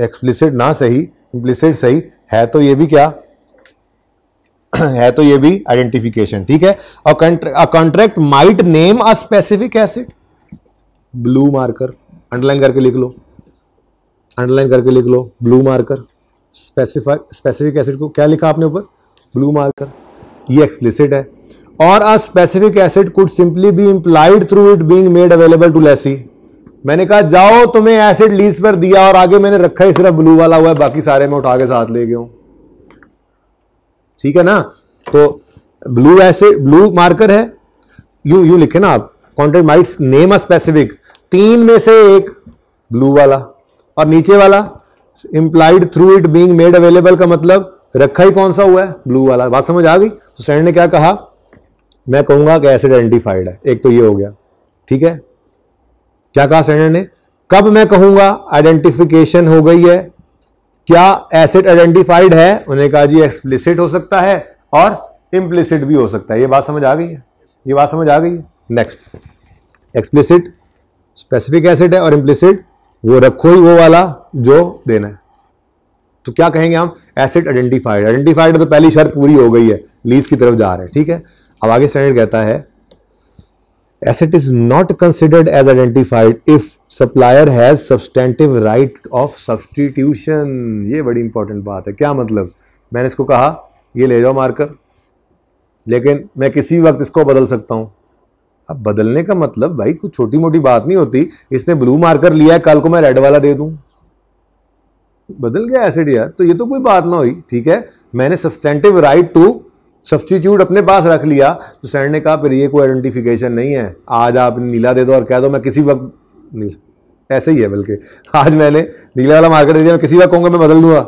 एक्सप्लिसिट ना सही, इम्प्लिसिट सही है, तो ये भी क्या है, तो ये भी आइडेंटिफिकेशन, ठीक है। A contract might name a specific asset, blue marker, underline करके लिख लो, अंडरलाइन करके लिख लो, ब्लू मार्कर। स्पेसिफिक एसेट को क्या लिखा आपने ऊपर, ब्लू मार्कर, ये एक्सप्लिसिट है। और a specific asset could simply be implied through it being made available to lessee. मैंने कहा जाओ तुम्हें एसेट लीज पर दिया और आगे मैंने रखा है सिर्फ ब्लू वाला हुआ है, बाकी सारे मैं उठा के साथ ले गया हूं, ठीक है ना। तो ब्लू एसेट, ब्लू मार्कर है, यूं लिखे ना आप, contract might name a specific, 3 में से एक ब्लू वाला, और नीचे वाला implied through it being made available का मतलब रखा ही कौन सा हुआ है, ब्लू वाला। बात समझ आ गई। तो स्टैंडर्ड ने क्या कहा, मैं कहूंगा कि एसेट आइडेंटिफाइड है, एक तो ये हो गया, ठीक है। क्या कहा स्टैंडर्ड ने, कब मैं कहूंगा आइडेंटिफिकेशन हो गई है, क्या एसेट आइडेंटिफाइड है। उन्होंने कहा जी एक्सप्लिसिट हो सकता है और इम्प्लिसिट भी हो सकता है। ये बात समझ आ गई है, ये बात समझ आ गई है। नेक्स्ट, एक्सप्लिसिट स्पेसिफिक एसेट है और इम्प्लिसिट वो रखो ही वो वाला जो देना है। तो क्या कहेंगे हम, एसेट आइडेंटिफाइड। आइडेंटिफाइड तो पहली शर्त पूरी हो गई है, लीज की तरफ जा रहे हैं, ठीक है। अब आगे स्टैंडर्ड कहता है asset is not considered as identified if supplier has substantive right of substitution. ये बड़ी इंपॉर्टेंट बात है। क्या मतलब, मैंने इसको कहा ये ले जाओ मार्कर, लेकिन मैं किसी वक्त इसको बदल सकता हूं। अब बदलने का मतलब भाई कुछ छोटी मोटी बात नहीं होती, इसने ब्लू मार्कर लिया है, कल को मैं रेड वाला दे दूं, बदल गया एसेट यार, तो ये तो कोई बात ना हुई, ठीक है। मैंने सब्सटेंटिव राइट टू सब्स्टिट्यूट अपने पास रख लिया, तो स्टैंडर्ड ने कहा फिर ये कोई आइडेंटिफिकेशन नहीं है, आज आप नीला दे दो और कह दो मैं किसी वक्त नहीं, ऐसे ही है। बल्कि आज मैंने नीला वाला मार्कर दे दिया, मैं किसी वक्त कहूंगा मैं बदल दूंगा,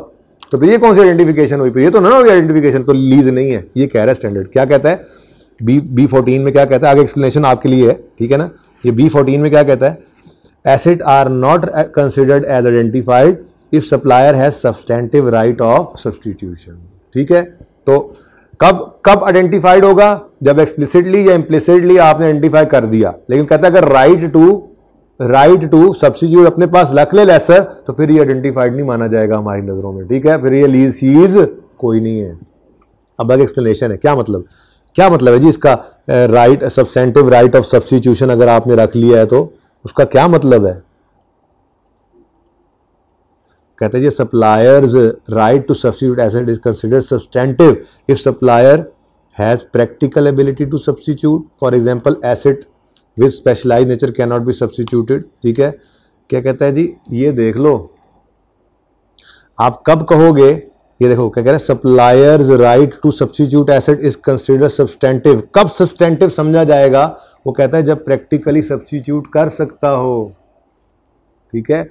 तो फिर ये कौन सी आइडेंटिफिकेशन हुई, फिर ये तो ना हुई आइडेंटिफिकेशन, तो लीज नहीं है। ये कह रहा है स्टैंडर्ड। क्या कहता है B14 में, क्या कहता है, आगे एक्सप्लेनेशन आपके लिए है, ठीक है ना। ये B14 में क्या कहता है, asset are not considered as identified if supplier has substantive right of substitution, ठीक है। तो कब आइडेंटिफाइड होगा, जब एक्सप्लिसिटली या इम्प्लिसिटली आपने आइडेंटिफाई कर दिया। लेकिन कहता है अगर राइट टू सब्स्टिट्यूट अपने पास रख ले लेसर, तो फिर ये आइडेंटिफाइड नहीं माना जाएगा हमारी नजरों में, ठीक है। फिर ये लीज चीज कोई नहीं है। अब आगे एक्सप्लेनेशन है, क्या मतलब, क्या मतलब है जी इसका, right substantive right of substitution अगर आपने रख लिया है तो उसका क्या मतलब है। कहते हैं जी supplier's right to substitute asset is considered substantive if supplier has practical ability to substitute, for example asset with specialised nature can not be substituted. ठीक है, क्या कहता है जी, ये देख लो आप कब कहोगे, ये देखो क्या कह रहे हैं, supplier's right to substitute asset is considered substantive. कब सब्सटेंटिव समझा जाएगा, वो कहता है जब प्रैक्टिकली सब्स्टिट्यूट कर सकता हो। ठीक है,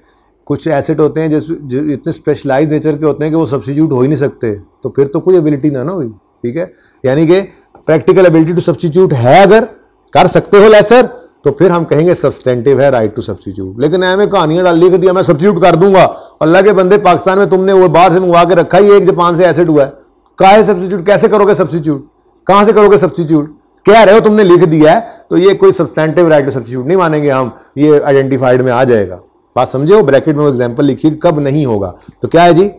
कुछ एसेट होते हैं जो इतने स्पेशलाइज्ड नेचर के होते हैं कि वो सब्स्टिट्यूट हो ही नहीं सकते, तो फिर तो कोई एबिलिटी ना हुई। ठीक है, यानी कि प्रैक्टिकल एबिलिटी टू सब्स्टिट्यूट है, अगर कर सकते हो लेसर, तो फिर हम कहेंगे सब्सटेंटिव है राइट टू सब्स्टिट्यूट। लेकिन ऐमें कहानियां डाल लिख दिया मैं सब्स्टिट्यूट कर दूंगा, अल्लाह के बंदे पाकिस्तान में तुमने वो बाहर से मंगवा के रखा ही, एक जापान से एसेट हुआ है, काहे सब्स्टिट्यूट, कैसे करोगे सब्स्टिट्यूट, कहां से करोगे सब्स्टिट्यूट, कह रहे हो तुमने लिख दिया है, तो ये कोई सब्सटेंटिव राइट टू सब्स्टिट्यूट नहीं मानेंगे हम, ये आइडेंटिफाइड में आ जाएगा। बात समझे हो, ब्रैकेट में वो एग्जांपल लिखिए कब नहीं होगा। तो क्या है जी,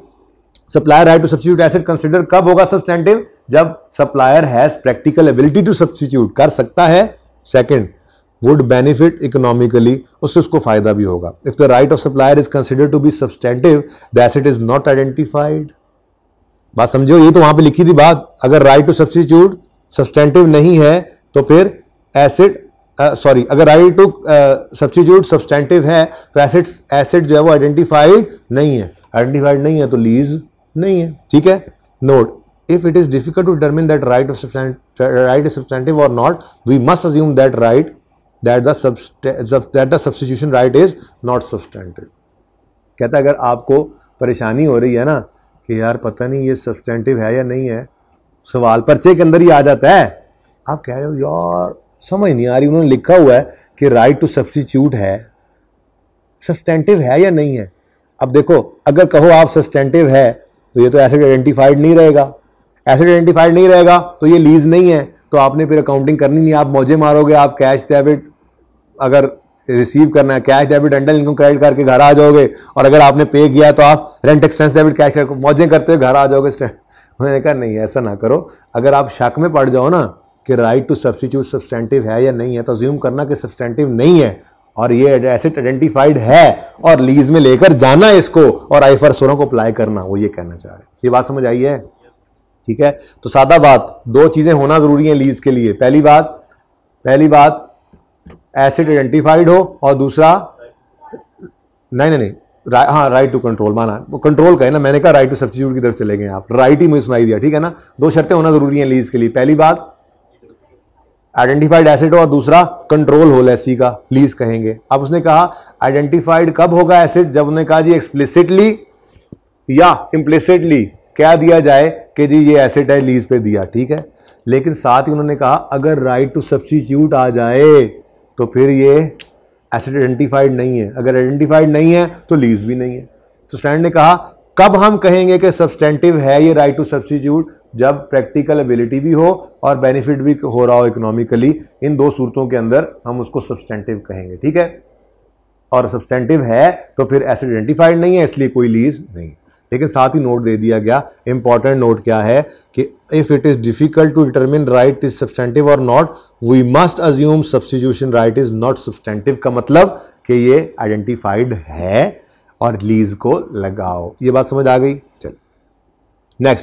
supplier right to substitute asset consider कब होगा सब्सटेंटिव, जब supplier has practical ability to substitute, कर सकता है। सेकंड, वुड बेनिफिट इकोनॉमिकली, उससे उसको फायदा भी होगा। If the right of supplier is considered to be substantive the asset is not identified. बात समझो, ये तो वहां पे लिखी थी बात, अगर राइट टू सब्स्टिट्यूट सब्सटेंटिव नहीं है तो फिर एसेट अगर राइट टू सब्स्टिट्यूट सब्सटेंटिव है तो एसेट जो है वो आइडेंटिफाइड नहीं है, आइडेंटिफाइड नहीं है तो लीज नहीं है। ठीक है, note, if it is difficult to determine that right is substantive or not, we must assume that the substitution right is not substantive। कहता है अगर आपको परेशानी हो रही है ना कि यार पता नहीं ये सब्सटेंटिव है या नहीं है, सवाल पर्चे के अंदर ही आ जाता है, आप कह रहे हो यार समझ नहीं आ रही, उन्होंने लिखा हुआ है कि राइट टू सब्स्टिट्यूट है, सब्सटेंटिव है या नहीं है। अब देखो, अगर कहो आप सब्सटेंटिव है तो ये तो एसेट आइडेंटिफाइड नहीं रहेगा, एसेट आइडेंटिफाइड नहीं रहेगा तो ये लीज नहीं है, तो आपने फिर अकाउंटिंग करनी नहीं, आप मौजे मारोगे, आप कैश डेबिट अगर रिसीव करना है, cash debit rental income credit करके घर आ जाओगे, और अगर आपने पे किया तो आप रेंट एक्सपेंस डेबिट कैश करके मौजे करते हुए घर आ जाओगे। मैंने कहा नहीं, ऐसा ना करो, अगर आप शक में पड़ जाओ ना कि राइट टू सब्स्टिट्यूट सब्सटेंटिव है या नहीं है, तो अज्यूम करना कि सब्सटेंटिव नहीं है और ये एसेट आइडेंटिफाइड है और लीज में लेकर जाना इसको और IFRS को अप्लाई करना, वो ये कहना चाह रहे हैं। ये बात समझ आई है? ठीक है, तो सादा बात, दो चीजें होना जरूरी है लीज के लिए। पहली बात एसेट आइडेंटिफाइड हो, और दूसरा नहीं हाँ राइट टू कंट्रोल माना, वो कंट्रोल का है ना, मैंने कहा राइट टू सब्स्टिट्यूट की तरफ चले गए आप, राइट ही मुझे सुनाई दिया। ठीक है ना, दो शर्तें होना जरूरी हैं लीज के लिए, पहली बात आइडेंटिफाइड एसेट हो और दूसरा कंट्रोल हो लेसी का, लीज कहेंगे। अब उसने कहा आइडेंटिफाइड कब होगा एसेट, जब उन्होंने कहा जी एक्सप्लिसिटली या इम्प्लिसिटली क्या दिया जाए कि जी ये एसेट है लीज पे दिया। ठीक है, लेकिन साथ ही उन्होंने कहा अगर राइट टू सब्स्टिट्यूट आ जाए तो फिर ये एसेट आइडेंटिफाइड नहीं है, अगर आइडेंटिफाइड नहीं है तो लीज भी नहीं है। तो स्टैंड ने कहा कब हम कहेंगे कि सब्सटेंटिव है ये राइट टू सब्स्टिट्यूट, जब प्रैक्टिकल एबिलिटी भी हो और बेनिफिट भी हो रहा हो इकोनॉमिकली, इन दो सूरतों के अंदर हम उसको सब्सटेंटिव कहेंगे। ठीक है, और सब्सटेंटिव है तो फिर एसेट आइडेंटिफाइड नहीं है, इसलिए कोई लीज नहीं है। लेकिन साथ ही नोट दे दिया गया, इंपॉर्टेंट नोट क्या है कि if it is difficult to determine right is substantive और not, we must assume substitution right is not substantive, का मतलब कि ये आइडेंटिफाइड है और लीज को लगाओ। ये बात समझ आ गई? चलिए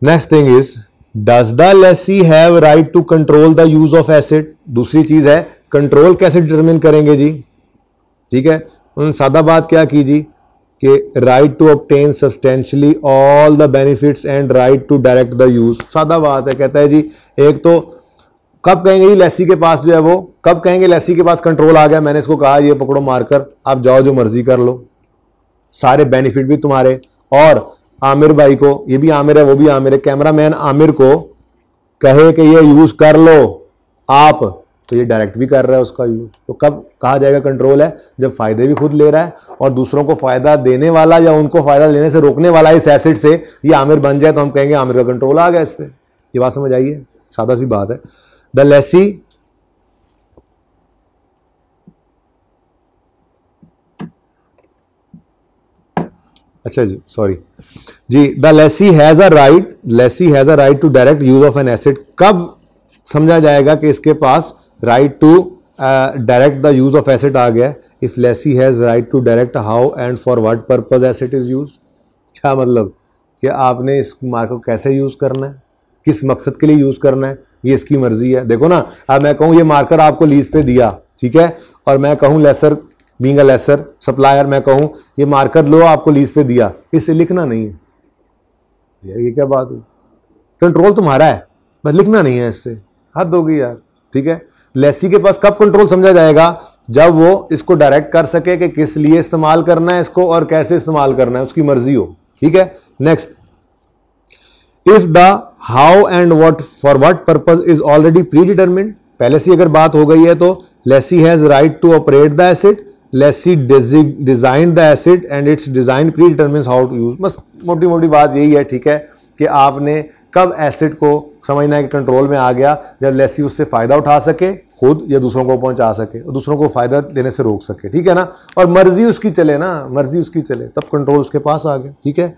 next thing is, does the lessee have right to control the use of asset. दूसरी चीज है कंट्रोल कैसे डिटरमिन करेंगे जी। ठीक है, उन्होंने सादा बात क्या की जी कि right to obtain substantially all the benefits and right to direct the use. सादा बात है, कहता है जी एक तो कब कहेंगे जी लेसी के पास जो है वो, कब कहेंगे लेसी के पास कंट्रोल आ गया, मैंने इसको कहा ये पकड़ो मारकर, आप जाओ जो मर्जी कर लो, सारे बेनिफिट भी तुम्हारे, और आमिर भाई को, ये भी आमिर है वो भी आमिर है, कैमरामैन आमिर को कहे कि ये यूज कर लो आप, तो ये डायरेक्ट भी कर रहा है उसका यूज। तो कब कहा जाएगा कंट्रोल है, जब फायदे भी खुद ले रहा है और दूसरों को फायदा देने वाला या उनको फायदा लेने से रोकने वाला इस एसेट से ये आमिर बन जाए, तो हम कहेंगे आमिर का कंट्रोल आ गया इस पे। ये बात समझ आई है? सादा सी बात है। द लेसी अच्छा जी सॉरी जी, the lessee has a right to direct use of an asset. कब समझा जाएगा कि इसके पास right to direct the use of asset आ गया, if lessee has right to direct how and for what purpose asset is use. क्या मतलब कि आपने इस मार्कर को कैसे यूज़ करना है, किस मकसद के लिए यूज़ करना है, ये इसकी मर्जी है। देखो ना, अब मैं कहूँ ये मार्कर आपको लीज पे दिया, ठीक है, और मैं कहूँ lessor being a lessor supplier, मैं कहूँ ये मार्कर लो आपको लीज पे दिया, इससे लिखना नहीं है यार, ये क्या बात हुई। कंट्रोल तुम्हारा है, बस लिखना नहीं है इससे, हद होगी यार, ठीक है। लेसी के पास कब कंट्रोल समझा जाएगा, जब वो इसको डायरेक्ट कर सके कि किस लिए इस्तेमाल करना है इसको और कैसे इस्तेमाल करना है, उसकी मर्जी हो, ठीक है। Next, if the how and what for what purpose is already pre determined से अगर बात हो गई है तो lessee has right to operate the asset, lessee design the asset and its design pre determines how to. Use मोटी मोटी बात यही है, ठीक है, कि आपने कब एसेट को समझना है कि कंट्रोल में आ गया, जब लेसी उससे फायदा उठा सके खुद या दूसरों को पहुंचा सके और दूसरों को फायदा देने से रोक सके, ठीक है ना, और मर्जी उसकी चले ना, मर्जी उसकी चले, तब कंट्रोल उसके पास आ गया, ठीक है।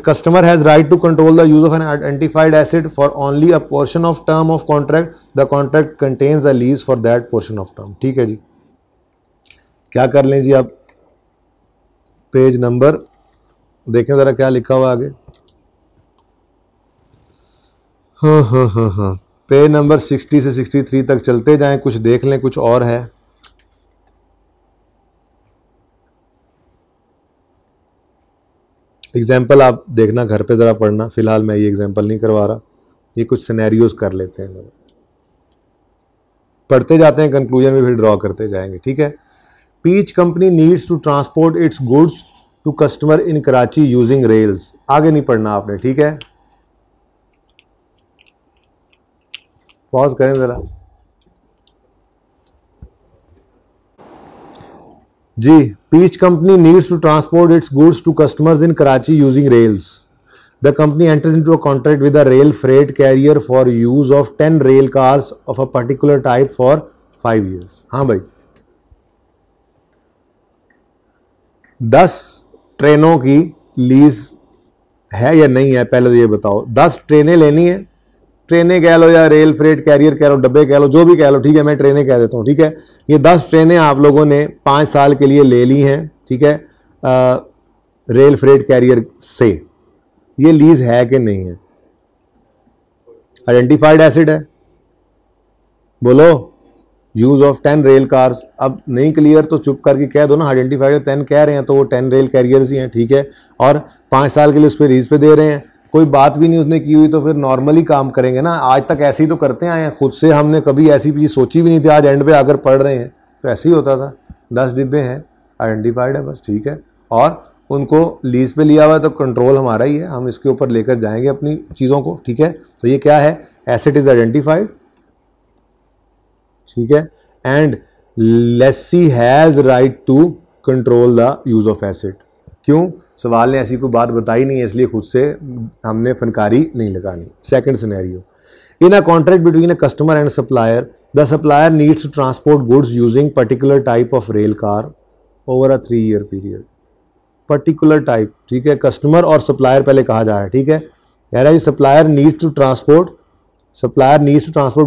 Customer has right to control the use of an identified asset for only a portion of term of contract, the contract contains a lease for that portion of term, ठीक है जी। क्या कर लें जी, आप पेज नंबर देखें जरा क्या लिखा हुआ आगे। हाँ, पेज नंबर 60 से 63 तक चलते जाएं, कुछ देख लें, कुछ और है। एग्जाम्पल आप देखना घर पे ज़रा पढ़ना, फिलहाल मैं ये एग्जाम्पल नहीं करवा रहा, ये कुछ सिनेरियोज कर लेते हैं, पढ़ते जाते हैं, कंक्लूजन में फिर ड्रॉ करते जाएंगे, ठीक है। Peach company needs to transport its goods to customer in Karachi using rails. आगे नहीं पढ़ना आपने, ठीक है, पॉज करें जरा जी। Peach company needs to transport its goods to customers in Karachi using rails. The company enters into a contract with a rail freight carrier for use of 10 rail cars of a particular type for 5 years। हाँ भाई, 10 ट्रेनों की lease है या नहीं है, पहले तो ये बताओ। 10 ट्रेनें लेनी है, ट्रेनें कह लो या रेल फ्रेट कैरियर कह लो, डब्बे कह लो, जो भी कह लो, ठीक है, मैं ट्रेनें कह देता हूँ, ठीक है। ये 10 ट्रेनें आप लोगों ने 5 साल के लिए ले ली हैं, ठीक है, रेल फ्रेट कैरियर से। ये लीज है कि नहीं है, आइडेंटिफाइड एसेट है, बोलो। यूज ऑफ 10 रेल कार्स, अब नहीं क्लियर तो चुप करके कह दो ना, आइडेंटिफाइड 10 कह रहे हैं तो वो 10 रेल कैरियर्स ही हैं, ठीक है, और 5 साल के लिए उस पर लीज पे दे रहे हैं, कोई बात भी नहीं उसने की हुई, तो फिर नॉर्मली काम करेंगे ना। आज तक ऐसे ही तो करते आए हैं, खुद से हमने कभी ऐसी चीज़ सोची भी नहीं थी, आज एंड पे आकर पढ़ रहे हैं तो ऐसे ही होता था। 10 डिब्बे हैं, आइडेंटिफाइड है बस, ठीक है, और उनको लीज पे लिया हुआ है तो कंट्रोल हमारा ही है, हम इसके ऊपर लेकर जाएंगे अपनी चीज़ों को, ठीक है। तो ये क्या है, एसेट इज आइडेंटिफाइड, ठीक है, and lessee has right to control the use of asset. क्यों, सवाल ने ऐसी कोई बात बताई नहीं है, इसलिए खुद से हमने फनकारी नहीं लगानी। Second scenario, in a contract between a customer and supplier, the supplier needs to transport goods using particular type of rail car over a 3 year period. Particular type, ठीक है, कस्टमर और सप्लायर पहले कहा जा रहा है, ठीक है, कह रहा है supplier needs to transport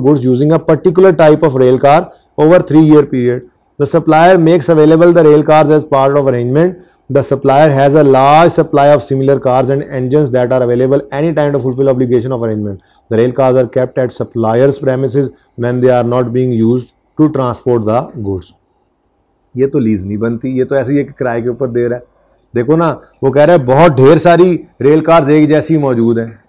goods using a particular type of rail car over 3 year period. The supplier makes available the rail cars as part of arrangement. The supplier has a large supply of similar cars and engines that are available any time to fulfill obligation of arrangement. The rail cars are kept at supplier's premises when they are not being used to transport the goods. ये तो lease नहीं बनती, ये तो ऐसे ही किराए के ऊपर दे रहा है। देखो ना, वो कह रहा है बहुत ढेर सारी रेल कार्स एक जैसी मौजूद हैं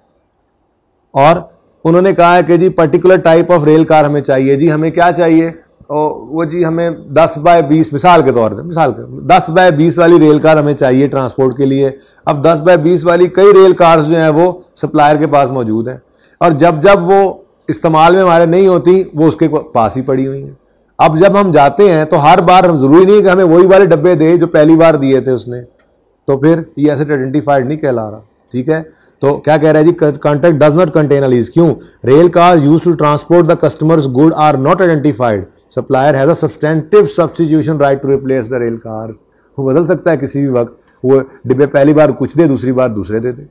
और उन्होंने कहा है कि जी particular type of rail car हमें चाहिए। जी हमें क्या चाहिए, और वो जी हमें 10/20 मिसाल के तौर पर 10/20 वाली रेल कार हमें चाहिए ट्रांसपोर्ट के लिए। अब 10/20 वाली कई रेल कार्स जो हैं वो सप्लायर के पास मौजूद हैं और जब जब वो इस्तेमाल में हमारे नहीं होती वो उसके पास ही पड़ी हुई हैं। अब जब हम जाते हैं तो हर बार हम ज़रूरी नहीं है कि हमें वही वाले डब्बे दे जो पहली बार दिए थे उसने, तो फिर ये एसेट आइडेंटिफाइड नहीं कहला रहा, ठीक है। तो क्या कह रहा है जी, contract does not contain a lease. क्यों, rail car use to transport the customers good are not identified. Supplier has a substantive substitution right to replace the rail cars. वो बदल सकता है किसी भी वक्त, वो डिब्बे पहली बार कुछ दे दूसरी बार दूसरे दे दे,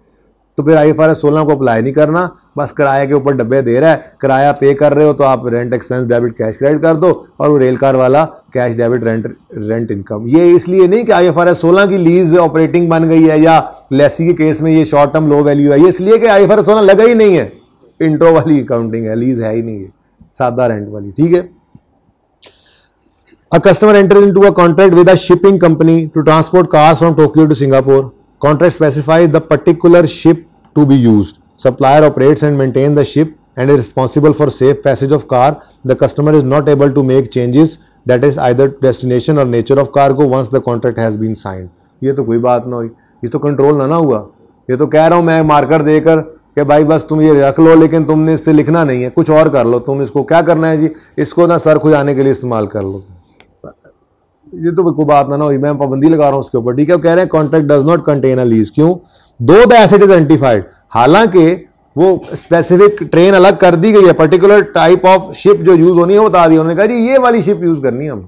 तो फिर IFRS 16 को अप्लाई नहीं करना, बस किराए के ऊपर डब्बे दे रहा है, किराया पे कर रहे हो तो आप rent expense debit cash credit कर दो, और वो रेल कार वाला कैश डेबिट रेंट इनकम। ये इसलिए नहीं कि IFRS 16 की लीज ऑपरेटिंग बन गई है या लेसी के केस में ये शॉर्ट टर्म लो वैल्यू है, ये इसलिए कि IFRS 16 लगा ही नहीं है, इंट्रो वाली अकाउंटिंग है, लीज है ही नहीं है, सादा रेंट वाली। ठीक है। A customer enters into a contract with a shipping company to transport cars from Tokyo to Singapore. Contract specifies the particular ship to be used. Supplier operates and maintains the ship and is responsible for safe passage of car. The customer is not able to make changes, that is either destination or nature of cargo, once the contract has been signed. ये तो कोई बात ना हुई, ये तो control ना हुआ। ये तो कह रहा हूँ मैं मार्कर देकर कि भाई बस तुम ये रख लो, लेकिन तुमने इससे लिखना नहीं है, कुछ और कर लो, तुम इसको क्या करना है जी, इसको ना सर खुजाने के लिए इस्तेमाल कर लो। ये तो कोई बात ना हुई, मैं पाबंदी लगा रहा हूं उसके ऊपर। ठीक है। कह रहे हैं contract does not contain a lease. क्यों? दो द एसेट इज आइडेंटिफाइड, हालांकि वो स्पेसिफिक ट्रेन अलग कर दी गई है, पर्टिकुलर टाइप ऑफ शिप जो यूज होनी है बता दी उन्होंने, कहा जी ये वाली शिप यूज करनी है हम।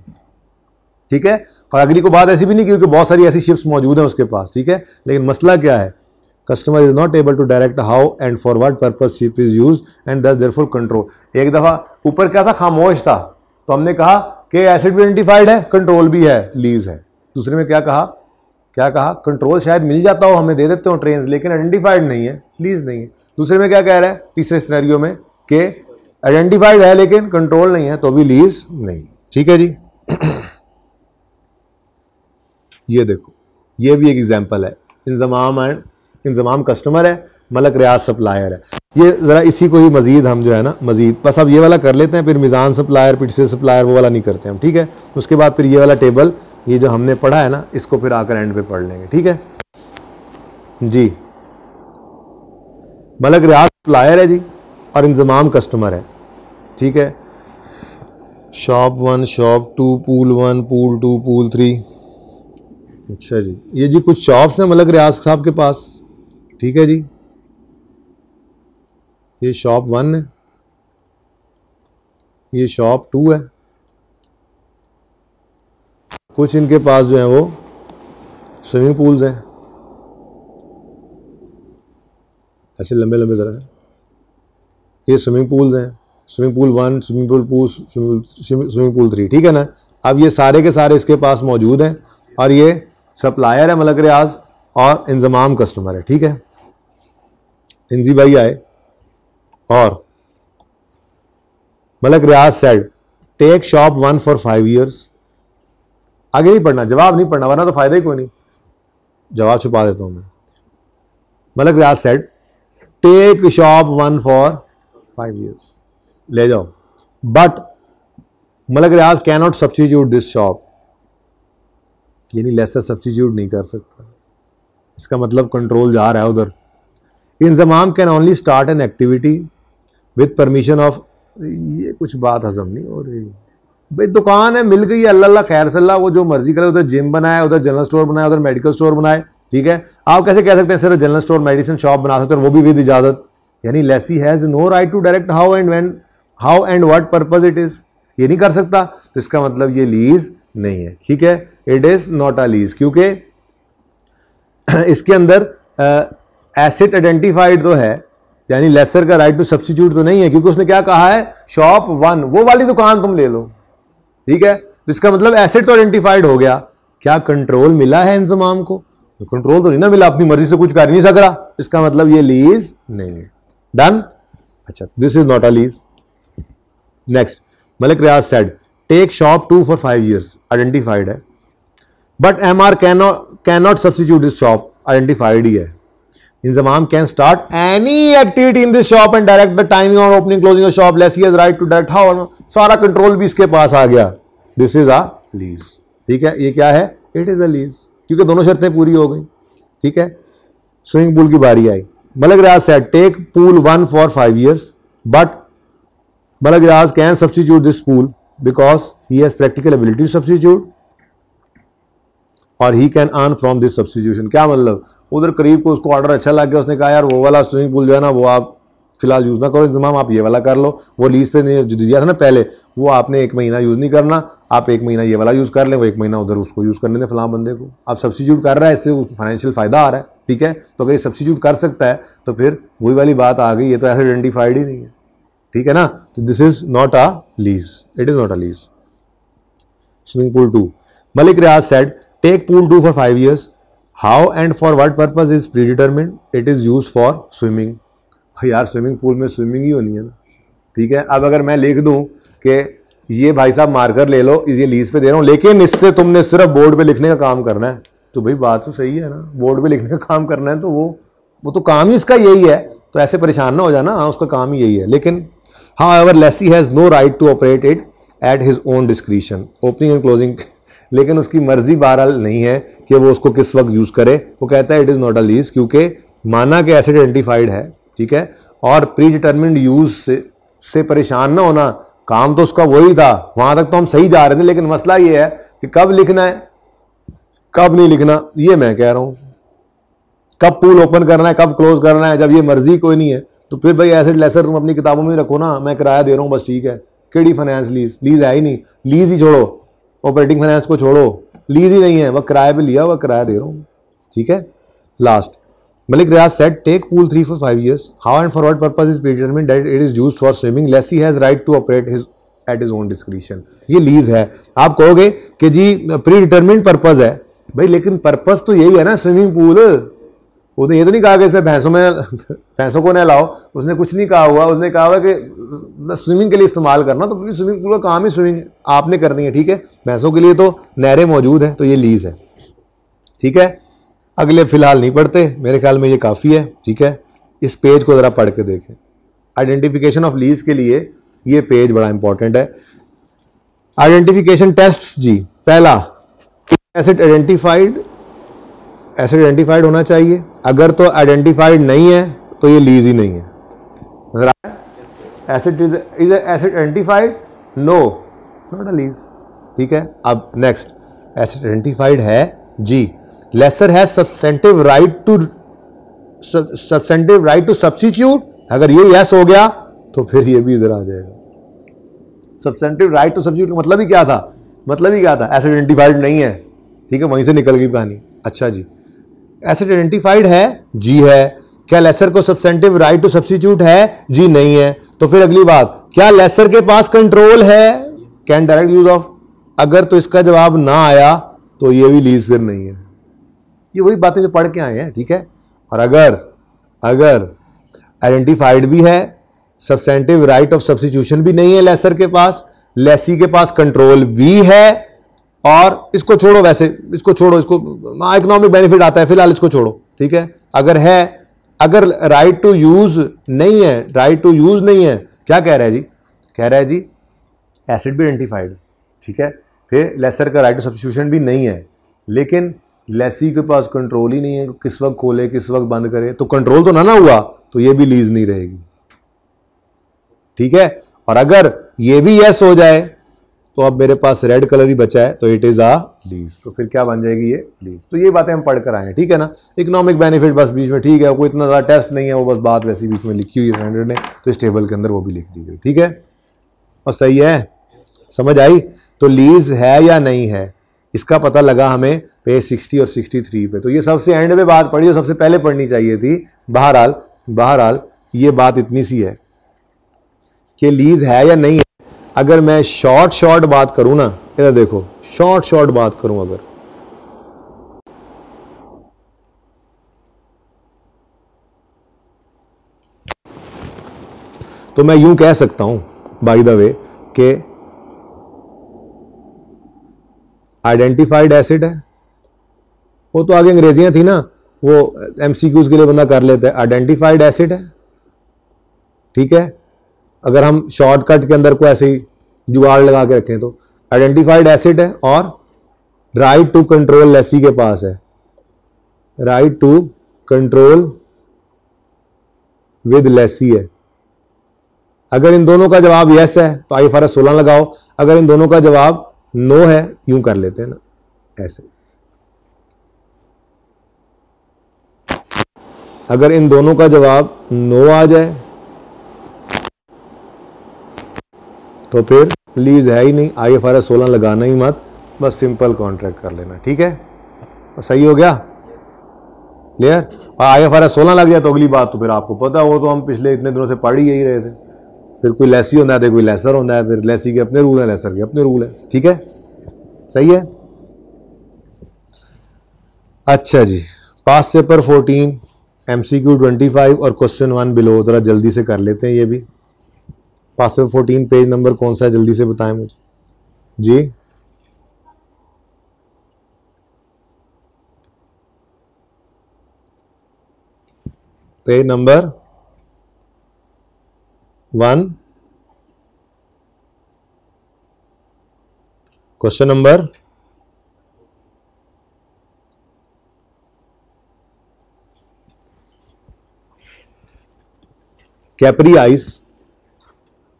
ठीक है। और अगली को बात ऐसी भी नहीं, क्योंकि बहुत सारी ऐसी शिप्स मौजूद हैं उसके पास। ठीक है। लेकिन मसला क्या है, customer is not able to direct how and for what purpose ship is use and thus therefore control. एक दफा ऊपर क्या था, खामोश था, तो हमने कहा कि एसेट भी आइडेंटिफाइड है, कंट्रोल भी है, लीज है। दूसरे में क्या कहा, कंट्रोल शायद मिल जाता हो, हमें दे देते हो ट्रेन, लेकिन आइडेंटिफाइड नहीं है, लीज नहीं है। दूसरे में क्या कह रहा है, तीसरे सिनेरियो में, कि आइडेंटिफाइड है लेकिन कंट्रोल नहीं है, तो भी लीज नहीं। ठीक है जी। ये देखो, ये भी एक एग्जांपल है। इंजमाम कस्टमर है, मलक रियाज सप्लायर है। ये ज़रा इसी को ही मजीद हम जो है ना, मजीद बस अब ये वाला कर लेते हैं, फिर मिज़ान सप्लायर, पिटसे सप्लायर, वो वाला नहीं करते हम। ठीक है। उसके बाद फिर ये वाला टेबल, ये जो हमने पढ़ा है ना, इसको फिर आकर एंड पे पढ़ लेंगे। ठीक है जी। मलक रियाज सप्लायर है जी, और इंजमाम कस्टमर है। ठीक है। Shop 1, shop 2, pool 1, pool 2, pool 3। अच्छा जी, ये जी कुछ शॉप्स हैं मलक रियाज साहब के पास। ठीक है जी। ये शॉप 1 है, ये शॉप 2 है। कुछ इनके पास जो है वो स्विमिंग पूल्स हैं, ऐसे लंबे लंबे जरा हैं। ये स्विमिंग पूल्स हैं, स्विमिंग पूल 1, स्विमिंग पूल 3। ठीक है ना। अब ये सारे के सारे इसके पास मौजूद हैं, और ये सप्लायर है मलक रियाज, और इंजमाम कस्टमर है। ठीक है। इंजी भाई आए और Malak Riaz said take shop 1 for 5 years। आगे नहीं पढ़ना, जवाब नहीं पढ़ना, वरना तो फायदा ही कोई नहीं, जवाब छुपा देता हूं मैं। Malak Riaz said take shop 1 for 5 years, ले जाओ, but Malak Riaz can not substitute this shop, यानी लेसर सब्स्टिट्यूट नहीं कर सकता। इसका मतलब कंट्रोल जा रहा है उधर। Inzamam can only start an activity with permission of, ये कुछ बात हजम नहीं हो रही भाई। दुकान है, मिल गई है, अल्लाह खैर सल्ला, वो जो मर्जी करे, उधर जिम बनाए, उधर जनरल स्टोर बनाए, उधर मेडिकल स्टोर बनाए। ठीक है। आप कैसे कह सकते हैं सिर्फ जनरल स्टोर मेडिसिन शॉप बना सकते हैं, वो भी विद इजाजत? यानी lessee has no right to direct how and what purpose it is, ये नहीं कर सकता। तो इसका मतलब ये लीज नहीं है। ठीक है। It is not a lease, क्योंकि इसके अंदर एसेट आइडेंटिफाइड तो है, यानी लेसर का राइट टू सब्स्टिट्यूट तो नहीं है, क्योंकि उसने क्या कहा है, शॉप 1, वो वाली दुकान तुम ले लो। ठीक है। इसका मतलब एसेट तो आइडेंटिफाइड हो गया, क्या कंट्रोल मिला है इंजमाम को? कंट्रोल तो नहीं ना मिला, अपनी मर्जी से कुछ कर नहीं सक रहा, इसका मतलब ये लीज नहीं है। डन। अच्छा, this is not a lease. Next, Malik Riaz said take shop 2 for 5 years, identified है, but MR can not substitute this shop, identified ही है। Inzamam can start any activity in this shop and direct the timing और opening closing of shop, lessee has right to direct how, सारा control भी इसके पास आ गया। This is a lease. ठीक है। ये क्या है? इट इज अ लीज, क्योंकि दोनों शर्तें पूरी हो गई। ठीक है। स्विमिंग पूल की बारी आई। Malik Riaz said take pool 1 for 5 years, but Malik Riaz can substitute this pool because he has practical ability to substitute और he can earn from this substitution. क्या मतलब? उधर करीब को उसको ऑर्डर अच्छा लग गया, उसने कहा यार वो वाला स्विमिंग पूल जो है ना, वो आप फिलहाल यूज ना करो इंतजाम, आप ये वाला कर लो। वो लीज पे जो दिया था ना पहले, वो आपने 1 महीना यूज नहीं करना, आप एक महीना ये वाला यूज़ कर लें, वो एक महीना उधर उसको यूज़ करने दें फलां बंदे को। आप सब्सिट्यूट कर रहा है, इससे फाइनेंशियल फ़ायदा आ रहा है, ठीक है। तो अगर ये सब्सिट्यूट कर सकता है तो फिर वही वाली बात आ गई, ये तो ऐसे आइडेंटिफाइड ही नहीं है, ठीक है ना। तो this is not a lease, it is not a lease. Swimming pool 2, Malik Riaz said take pool 2 for 5 years. How and for what purpose is predetermined, it is use for swimming. यार स्विमिंग पूल में swimming ही होनी है ना, ठीक है। अब अगर मैं लिख दूं कि ये भाई साहब मार्कर ले लो, ये लीज पे दे रहा हूं, लेकिन इससे तुमने सिर्फ बोर्ड पे लिखने का काम करना है, तो भाई बात तो सही है ना, बोर्ड पे लिखने का काम करना है तो वो तो काम ही इसका यही है, तो ऐसे परेशान ना हो जाना, हाँ उसका काम ही यही है। लेकिन however lessee has no right to operate it at his own discretion, opening and closing लेकिन उसकी मर्जी बहरहाल नहीं है कि वो उसको किस वक्त यूज करे। वो कहता है it is not a lease, क्योंकि माना कि एसेट आइडेंटिफाइड है, ठीक है, और प्री डिटर्मिन्ड यूज से परेशान ना होना, काम तो उसका वही था, वहां तक तो हम सही जा रहे थे, लेकिन मसला ये है कि कब लिखना है कब नहीं लिखना, ये मैं कह रहा हूं। कब पूल ओपन करना है कब क्लोज करना है, जब ये मर्जी कोई नहीं है तो फिर भाई एसेट लेसर तुम अपनी किताबों में रखो ना, मैं किराया दे रहा हूं बस, ठीक है। केडी फाइनेंस लीज, लीज है ही नहीं, लीज ही छोड़ो, ऑपरेटिंग फाइनेंस को छोड़ो, लीज ही नहीं है, वह किराए पे लिया, वह किराया दे रहा हूं, ठीक है। Last, Malik Riaz said, take pool 3 for 5 years. How and for what purpose is predetermined that it is used for swimming. Lessee has right to operate at his own discretion. ये लीज है। आप कहोगे कि जी pre determined purpose है, भाई लेकिन purpose तो यही है ना स्विमिंग पूल। उसने ये तो नहीं कहा कि इसमें भैंसों को नहलाओ, उसने कुछ नहीं कहा हुआ, उसने कहा हुआ कि स्विमिंग के लिए इस्तेमाल करना, तो स्विमिंग पूल का काम ही स्विमिंग आपने करनी है, ठीक है। भैंसों के लिए तो नहरें मौजूद हैं, तो ये लीज है, ठीक है। अगले फिलहाल नहीं पढ़ते, मेरे ख्याल में ये काफ़ी है, ठीक है। इस पेज को ज़रा पढ़ के देखें। आइडेंटिफिकेशन ऑफ लीज के लिए ये पेज बड़ा इंपॉर्टेंट है। आइडेंटिफिकेशन टेस्ट्स जी, पहला एसेट आइडेंटिफाइड होना चाहिए, अगर तो आइडेंटिफाइड नहीं है तो ये लीज ही नहीं है। नजर आया? Asset is asset identified, no not a lease, ठीक है। अब नेक्स्ट, एसेट आइडेंटिफाइड है जी, lessor has substantive right to substitute, अगर ये यस हो गया तो फिर ये भी इधर आ जाएगा। सब्सटेंटिव राइट टू सब्स्टिट्यूट मतलब ही क्या था, एसेट आइडेंटिफाइड नहीं है, ठीक है, वहीं से निकल गई कहानी। अच्छा जी, एसेट आइडेंटिफाइड है जी है, क्या लेसर को सब्सटेंटिव राइट टू सब्स्टिट्यूट है जी नहीं है, तो फिर अगली बात, क्या लेसर के पास कंट्रोल है, कैन डायरेक्ट यूज ऑफ, अगर तो इसका जवाब ना आया तो ये भी लीज फिर नहीं है। ये वही बातें जो पढ़ के आए हैं, ठीक है। और अगर आइडेंटिफाइड भी है, सब्सटेंटिव राइट ऑफ सब्स्टिट्यूशन भी नहीं है लेसर के पास, लेसी के पास कंट्रोल भी है, और इसको छोड़ो, वैसे इसको छोड़ो, इसको इकोनॉमिक बेनिफिट आता है, फिलहाल इसको छोड़ो, ठीक है। अगर राइट टू यूज नहीं है, क्या कह रहा है जी, एसेट भी आइडेंटिफाइड, ठीक है, फिर लेसर का राइट टू सब्स्टिट्यूशन भी नहीं है, लेकिन लेसी के पास कंट्रोल ही नहीं है, किस वक्त खोले किस वक्त बंद करे, तो कंट्रोल तो ना हुआ तो ये भी लीज नहीं रहेगी, ठीक है। और अगर ये भी यस हो जाए तो अब मेरे पास रेड कलर ही बचा है, तो इट इज अ लीज, तो फिर क्या बन जाएगी ये लीज। तो ये बातें हम पढ़ कर आए हैं, ठीक है ना। इकोनॉमिक बेनिफिट बस बीच में, ठीक है, कोई इतना ज़्यादा टेस्ट नहीं है, वो बस बात वैसी बीच में लिखी हुई है स्टैंडर्ड ने, तो इस टेबल के अंदर वो भी लिख दी गई, ठीक है, और सही है, समझ आई। तो लीज है या नहीं है, इसका पता लगा हमें पेज 60 और 63 पे। तो ये सबसे एंड पे बात पढ़ी, जो सबसे पहले पढ़नी चाहिए थी। बहरहाल ये बात इतनी सी है कि लीज है या नहीं है। अगर मैं शॉर्ट बात करूं ना, इधर देखो, शॉर्ट बात करूं अगर, तो मैं यूं कह सकता हूं बाय द वे कि आइडेंटिफाइड एसिड है, वो तो आगे अंग्रेजियां थी ना, वो एमसीक्यूज के लिए बंदा कर लेता है। आइडेंटिफाइड एसिड है, ठीक है, अगर हम शॉर्टकट के अंदर को ऐसे ही जुगाड़ लगा के रखें तो आइडेंटिफाइड एसिड है, और राइट टू कंट्रोल लेसी के पास है, right to control with lessee है। अगर इन दोनों का जवाब यस है तो IFRS 16 लगाओ, अगर इन दोनों का जवाब नो है, यूं कर लेते हैं ना ऐसे, अगर इन दोनों का जवाब नो आ जाए तो फिर लीज है ही नहीं, IFRS 16 लगाना ही मत, बस सिंपल कॉन्ट्रैक्ट कर लेना, ठीक है, सही हो गया, क्लियर। और IFRS 16 लग गया तो अगली बात तो फिर आपको पता है, वो तो हम पिछले इतने दिनों से पढ़ ही यही रहे थे, फिर कोई लेसी होता है तो कोई लेसर होता है, फिर लेसी के अपने रूल हैं, लेसर के अपने रूल हैं, ठीक है, सही है। अच्छा जी, पास पेपर 14, MCQ 25 और क्वेश्चन 1 बिलो, जरा जल्दी से कर लेते हैं ये भी। पास पेपर 14 पेज नंबर कौन सा है, जल्दी से बताएं मुझे जी। Page number 1, question number Capri Ice.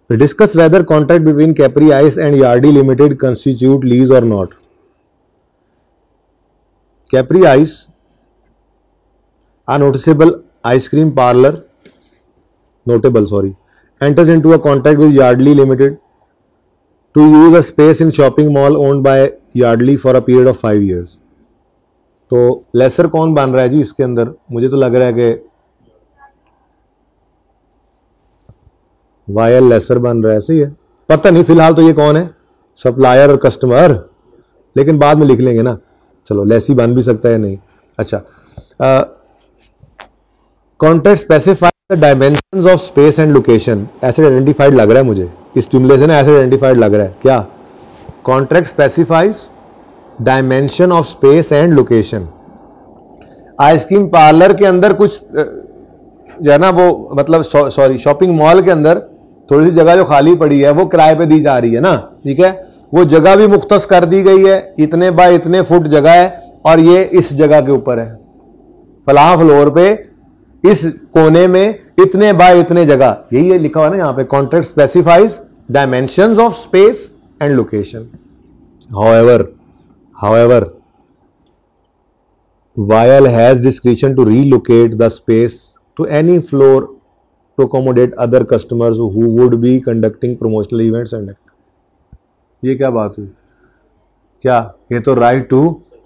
Discuss whether contract between Capri Ice and Yardley Limited constitute lease or not. Capri Ice, a notable ice cream parlor, enters into a contract with Yardley Limited to use a space in shopping mall owned by Yardley for a period of 5 years. तो laser कौन बन रहा है जी इसके अंदर, मुझे तो लग रहा है कि वायल लेसर बन रहा है, सही है, पता नहीं फिलहाल तो ये कौन है, सप्लायर और कस्टमर, लेकिन बाद में लिख लेंगे ना, चलो लेसी बन भी सकता है नहीं। अच्छा, contract specify the dimensions of space and location, asset identified लग रहा है मुझे, इस जुमले से ना एसेट आइडेंटिफाइड लग रहा है, क्या contract specifies dimension of space and location. Ice cream parlour के अंदर कुछ जो है ना वो, मतलब सॉरी शॉपिंग मॉल के अंदर थोड़ी सी जगह जो खाली पड़ी है वो किराए पे दी जा रही है ना, ठीक है, वो जगह भी मुख्तस कर दी गई है, इतने बाय इतने फुट जगह है और ये इस जगह के ऊपर है, फलां फ्लोर पे इस कोने में इतने बाय इतने जगह, यही है लिखा हुआ ना यहाँ पे, contract specifies dimensions of space and location. However while has discretion to relocate the space to any floor to accommodate other customers who would be conducting promotional events and ये क्या बात हुई, क्या ये तो राइट टू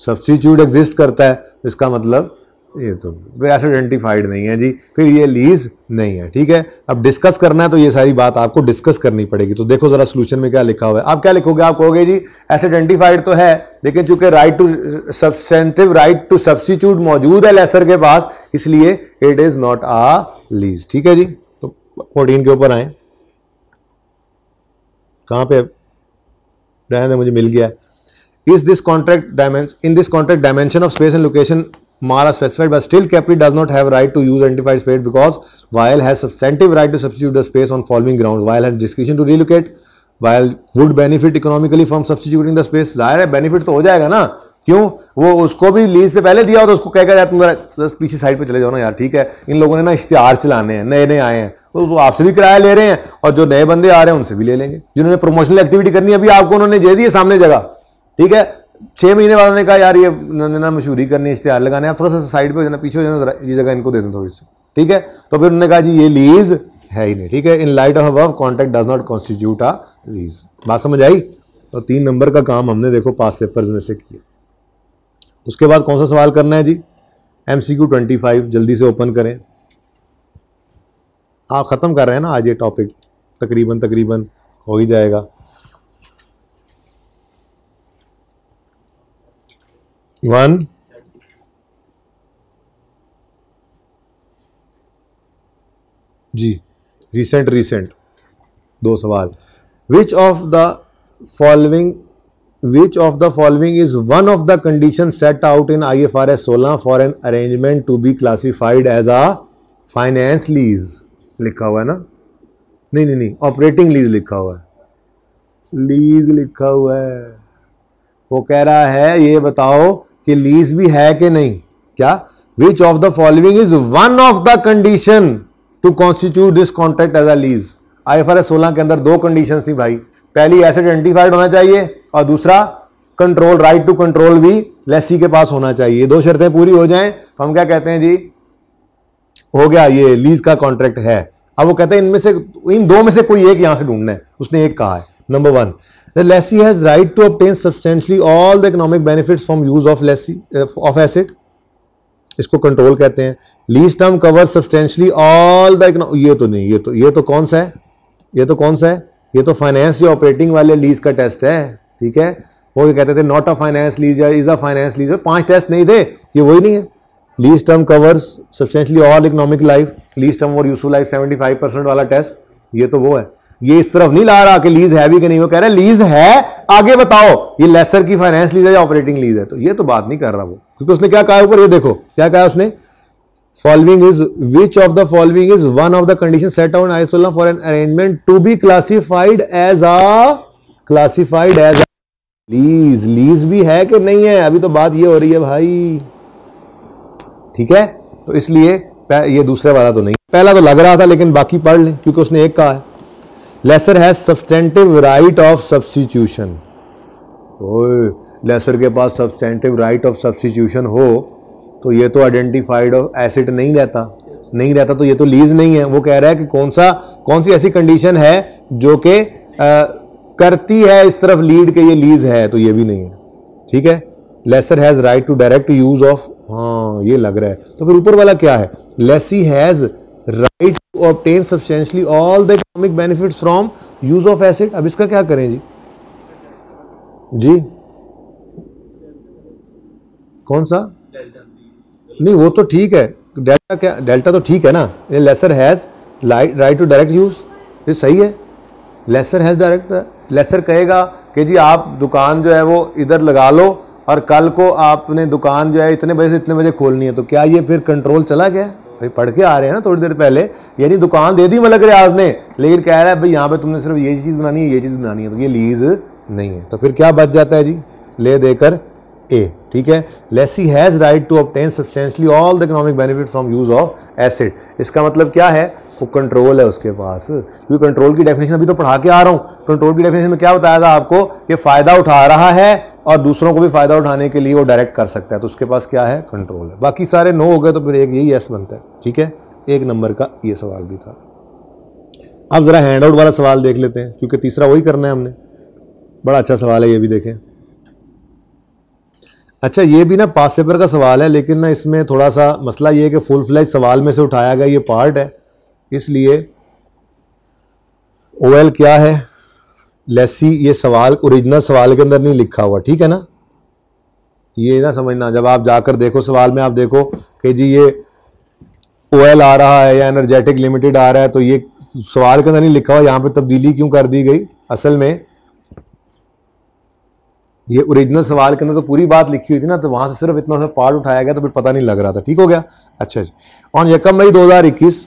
सब्स्टिट्यूट एग्जिस्ट करता है, इसका मतलब ये तो एसेट आइडेंटिफाइड नहीं है जी, फिर ये लीज नहीं है, ठीक है। अब डिस्कस करना है तो ये सारी बात आपको डिस्कस करनी पड़ेगी, तो देखो जरा सोल्यूशन में क्या लिखा हुआ है, आप क्या लिखोगे, आप कहोगे जी एसेट आइडेंटिफाइड तो है लेकिन चूंकि right to substantive right to substitute मौजूद है लेसर के पास, इसलिए it is not a lease, ठीक है जी। तो 14 के ऊपर आए, कहां पे रहने, मुझे मिल गया, is this contract dimension, in this contract dimension of space and location Mall are specified, but still Capri does not have right to use identified space because Weil has substantive right to substitute the space on following grounds. Weil has discretion to relocate. Weil would benefit economically from substituting the space. जाहिर है benefit तो हो जाएगा ना, क्यों, वो उसको भी लीज पे पहले दिया हो तो उसको कहेगा यार तुम पीछे साइड पे चले जाओ ना यार, ठीक है, इन लोगों ने ना इश्तिहार चलाने हैं, नए नए आए हैं तो आपसे भी किराया ले रहे हैं और जो नए बंदे आ रहे हैं उनसे भी ले लेंगे, जिन्होंने प्रमोशनल एक्टिविटी करनी है अभी आपको उन्होंने दे दी है सामने जगह, ठीक है, 6 महीने बाद उन्होंने कहा यार ये ना मशहूरी करनी है, इश्तिहार लगाने, आप थोड़ा सा साइड पे हो जाना, पीछे हो जाना, ये जगह इनको दे दें थोड़ी सी, ठीक है, तो फिर उन्होंने कहा जी ये लीज है ही नहीं, ठीक है। In light of above contract does not constitute a lease, बात समझ आई। तो 3 नंबर का काम हमने देखो पास पेपर्स में से किया। उसके बाद कौन सा सवाल करना है जी, MCQ 25, जल्दी से ओपन करें, आप खत्म कर रहे हैं ना आज ये टॉपिक, तकरीबन हो ही जाएगा। वन जी, रिसेंट 2 सवाल, which of the following is one of the condition set out in IFRS 16 for an arrangement to be classified as a finance lease, लिखा हुआ है ना, नहीं ऑपरेटिंग लीज लिखा हुआ है, लीज लिखा हुआ है, वो कह रहा है ये बताओ कि लीज भी है कि नहीं, क्या, which of the following is one of the condition to constitute this contract as a lease. IFRS 16 के अंदर 2 कंडीशंस थी भाई, पहली एसेट आइडेंटिफाइड होना चाहिए और दूसरा कंट्रोल, राइट टू कंट्रोल भी लेसी के पास होना चाहिए, 2 शर्तें पूरी हो जाएं तो हम क्या कहते हैं जी, हो गया ये लीज का कॉन्ट्रैक्ट है। अब वो कहते हैं इनमें से इन 2 में से कोई एक यहां से ढूंढना है, उसने एक कहा है, Number one, the lessee has right to obtain substantially all the economic benefits from use of lessee of asset. इसको कंट्रोल कहते हैं. Lease term cover substantially all the, ये तो नहीं, ये तो कौन सा है, ये तो कौन सा है, ये तो फाइनेंस या ऑपरेटिंग वाले लीज का टेस्ट है. ठीक है, वो कहते थे नॉट अ फाइनेंस लीज या is a finance lease. 5 test नहीं थे, ये वही नहीं है. Lease term covers substantially all economic life, lease term और यूजफुल लाइफ 75% वाला टेस्ट, ये तो वो है. ये इस तरफ नहीं ला रहा कि लीज है भी कि नहीं, वो कह रहा है लीज है, आगे बताओ ये लेसर की फाइनेंस लीज है या ऑपरेटिंग लीज है. तो ये तो बात नहीं कर रहा वो, क्योंकि उसने क्या कहा ऊपर, ये देखो क्या कहा उसने, following is which of the following is one of the condition set out आइसोलम for an arrangement to be classified as lease. Lease भी है कि नहीं है, अभी तो बात ये हो रही है भाई. ठीक है, तो इसलिए ये दूसरे वाला तो नहीं, पहला तो लग रहा था, लेकिन बाकी पढ़ लें क्योंकि उसने एक कहा है. Lessor has substantive right of substitution. Lessor के पास सब्सटेंटिव राइट ऑफ सब्स्टिट्यूशन हो तो ये तो आइडेंटिफाइड एसेट नहीं रहता, तो ये तो लीज नहीं है. वो कह रहा है कि कौन सी ऐसी कंडीशन है जो कि करती है इस तरफ लीड के ये लीज है, तो ये भी नहीं है. ठीक है, lessor has right to direct use of, हाँ ये लग रहा है. तो फिर ऊपर वाला क्या है, lessee has right to obtain substantially all the economic benefits from use of asset. अब इसका क्या करें जी कौन सा, नहीं वो तो ठीक है, डेल्टा क्या, डेल्टा तो ठीक है ना. ये lessor has right to direct use, ये सही है. लेसर हैज डायरेक्ट, लेसर कहेगा कि जी आप दुकान जो है वो इधर लगा लो और कल को आपने दुकान जो है इतने बजे से इतने बजे खोलनी है. तो क्या ये फिर कंट्रोल चला गया भाई? पढ़ के आ रहे हैं ना थोड़ी देर पहले, यानी दुकान दे दी मलक रियाज ने, लेकिन कह रहा है भाई यहाँ पे तुमने सिर्फ ये चीज़ बनानी है, ये चीज़ बनानी है, तो ये लीज नहीं है. तो फिर क्या बच जाता है जी, ले देकर ए. ठीक है, lessee has right to obtain substantially all the economic benefit from use of asset. इसका मतलब क्या है, वो कंट्रोल है उसके पास. क्योंकि कंट्रोल की डेफिनेशन अभी तो पढ़ा के आ रहा हूँ. कंट्रोल की डेफिनेशन में क्या बताया था आपको, ये फायदा उठा रहा है और दूसरों को भी फायदा उठाने के लिए वो डायरेक्ट कर सकता है, तो उसके पास क्या है, कंट्रोल है. बाकी सारे नो हो गए तो फिर एक यही यस बनता है. ठीक है, 1 नंबर का ये सवाल भी था. अब जरा हैंड आउट वाला सवाल देख लेते हैं, क्योंकि तीसरा वही करना है हमने. बड़ा अच्छा सवाल है, ये भी देखें. अच्छा, ये भी ना पास पेपर का सवाल है, लेकिन ना इसमें थोड़ा सा मसला ये है कि फुल फ्लैज सवाल में से उठाया गया ये पार्ट है, इसलिए ओएल क्या है, लेसी, ये सवाल ओरिजिनल सवाल के अंदर नहीं लिखा हुआ. ठीक है ना, ये ना समझना, जब आप जाकर देखो सवाल में, आप देखो कि जी ये ओएल आ रहा है या एनर्जेटिक लिमिटेड आ रहा है, तो ये सवाल के अंदर नहीं लिखा हुआ, यहाँ पे तब्दीली क्यों कर दी गई. असल में ये ओरिजिनल सवाल के अंदर तो पूरी बात लिखी हुई थी ना, तो वहां से सिर्फ इतना सा पार्ट उठाया गया, तो फिर पता नहीं लग रहा था. ठीक हो गया. अच्छा जी, on 1 May 2021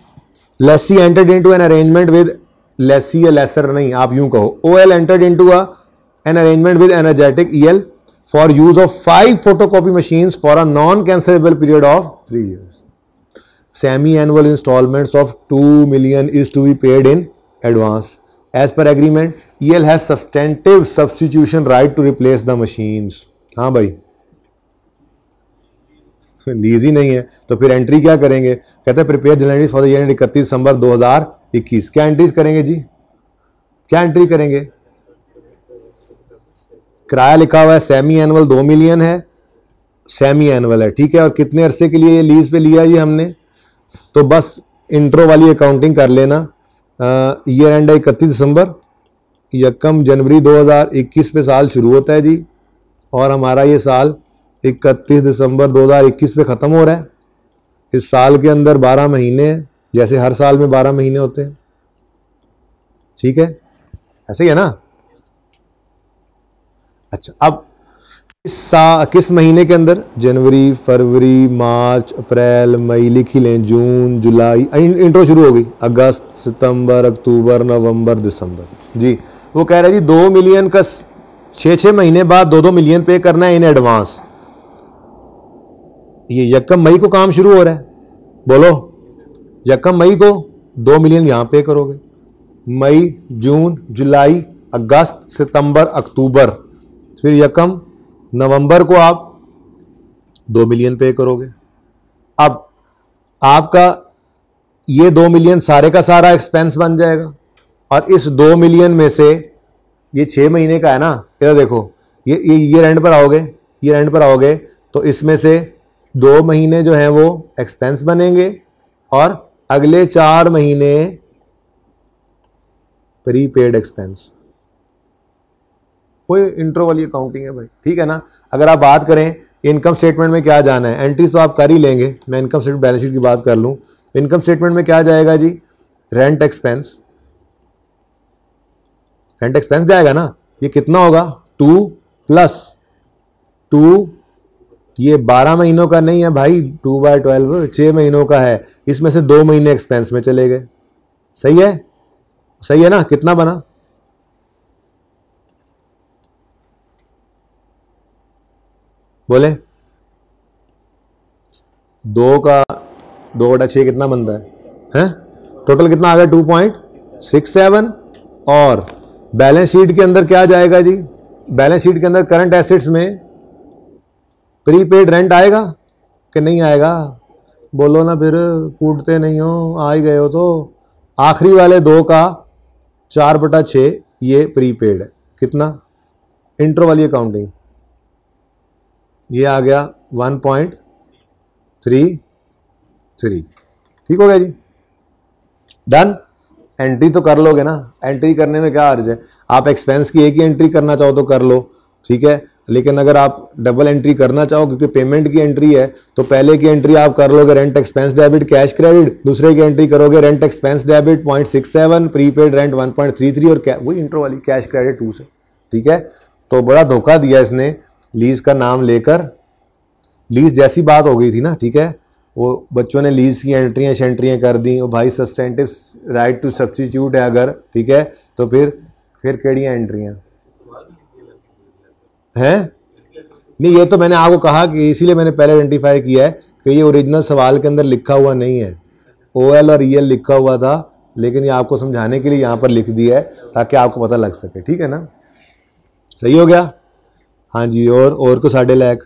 lessee entered into an arrangement with, lessee या लेसर नहीं, आप यूं कहो, OL entered into an arrangement with energetic EL for use of 5 photocopy machines for a non cancellable period of 3 years. Semi annual installments of 2 million is to be paid in advance. As per agreement, EL has substantive substitution right to replace the machines. हाँ भाई, lease ही नहीं है, तो फिर entry क्या करेंगे, कहते हैं prepare general for the year 31 दिसंबर 2021. क्या एंट्रीज करेंगे जी, क्या एंट्री करेंगे. किराया लिखा हुआ है सेमी एनुअल 2 million है, सेमी एनुअल है. ठीक है, और कितने अरसे के लिए ये लीज पे लिया ये हमने, तो बस इंट्रो वाली अकाउंटिंग कर लेना. ईयर एंड है 31 दिसंबर, 1 जनवरी 2021 पे साल शुरू होता है जी, और हमारा ये साल 31 दिसंबर 2021 पे ख़त्म हो रहा है. इस साल के अंदर 12 महीने हैं, जैसे हर साल में 12 महीने होते हैं. ठीक है, ऐसे ही है ना. अच्छा, अब किस महीने के अंदर, जनवरी, फरवरी, मार्च, अप्रैल, मई, लिख ही लें, जून, जुलाई, इंट्रो शुरू हो गई, अगस्त, सितंबर, अक्टूबर, नवंबर, दिसंबर जी. वो कह रहा है जी 2 मिलियन का 6 महीने बाद 2 मिलियन पे करना है इन एडवांस. ये 1 मई को काम शुरू हो रहा है, बोलो 1 मई को 2 मिलियन यहां पे करोगे, मई, जून, जुलाई, अगस्त, सितंबर, अक्टूबर, फिर 1 नवंबर को आप 2 मिलियन पे करोगे. अब आपका ये 2 मिलियन सारे का सारा एक्सपेंस बन जाएगा, और इस 2 मिलियन में से ये 6 महीने का है ना, इधर देखो, ये एंड पर आओगे, ये एंड पर आओगे तो इसमें से 2 महीने जो हैं वो एक्सपेंस बनेंगे और अगले 4 महीने प्रीपेड एक्सपेंस। कोई इंट्रो वाली अकाउंटिंग है भाई, ठीक है ना। अगर आप बात करें इनकम स्टेटमेंट में क्या जाना है, एंट्रीज तो आप कर ही लेंगे, मैं इनकम स्टेटमेंट बैलेंस शीट की बात कर लूं। इनकम स्टेटमेंट में क्या जाएगा जी, रेंट एक्सपेंस, रेंट एक्सपेंस जाएगा ना, ये कितना होगा 2 + 2, ये 12 महीनों का नहीं है भाई, 2/12 6 महीनों का है, इसमें से 2 महीने एक्सपेंस में चले गए। सही है, सही है ना, कितना बना, बोले 2/6 कितना बनता है, टोटल कितना आ गया 2.67। और बैलेंस शीट के अंदर क्या जाएगा जी, बैलेंस शीट के अंदर करंट एसेट्स में प्रीपेड रेंट आएगा कि नहीं आएगा, बोलो ना, फिर कूटते नहीं हो, आ ही गए हो तो। आखिरी वाले 2 का 4/6 ये प्रीपेड है, कितना, इंट्रो वाली अकाउंटिंग, ये आ गया 1.33। ठीक हो गया जी, डन। एंट्री तो कर लोगे ना, एंट्री करने में क्या अर्ज है, आप एक्सपेंस की एक ही एंट्री करना चाहो तो कर लो, ठीक है। लेकिन अगर आप डबल एंट्री करना चाहो, क्योंकि पेमेंट की एंट्री है, तो पहले की एंट्री आप कर लोगे rent expense debit cash credit, दूसरे की एंट्री करोगे rent expense debit 0.67, prepaid rent 1.33 और वही इंट्रो वाली कैश क्रेडिट 2 से, ठीक है। तो बड़ा धोखा दिया इसने लीज का नाम लेकर, लीज जैसी बात हो गई थी ना, ठीक है, वो बच्चों ने लीज की एंट्रियां शेंट्रियां कर दी, वो भाई सब्सटेंटिव राइट टू सब्स्टिट्यूट है अगर, ठीक है, तो फिर केड़ियां एंट्रियां हैं। नहीं, ये तो मैंने आपको कहा कि इसीलिए मैंने पहले आइडेंटिफाई किया है कि ये ओरिजिनल सवाल के अंदर लिखा हुआ नहीं है, OL और EL लिखा हुआ था, लेकिन ये आपको समझाने के लिए यहाँ पर लिख दिया है ताकि आपको पता लग सके, ठीक है ना। सही हो गया, हाँ जी। और को 1.5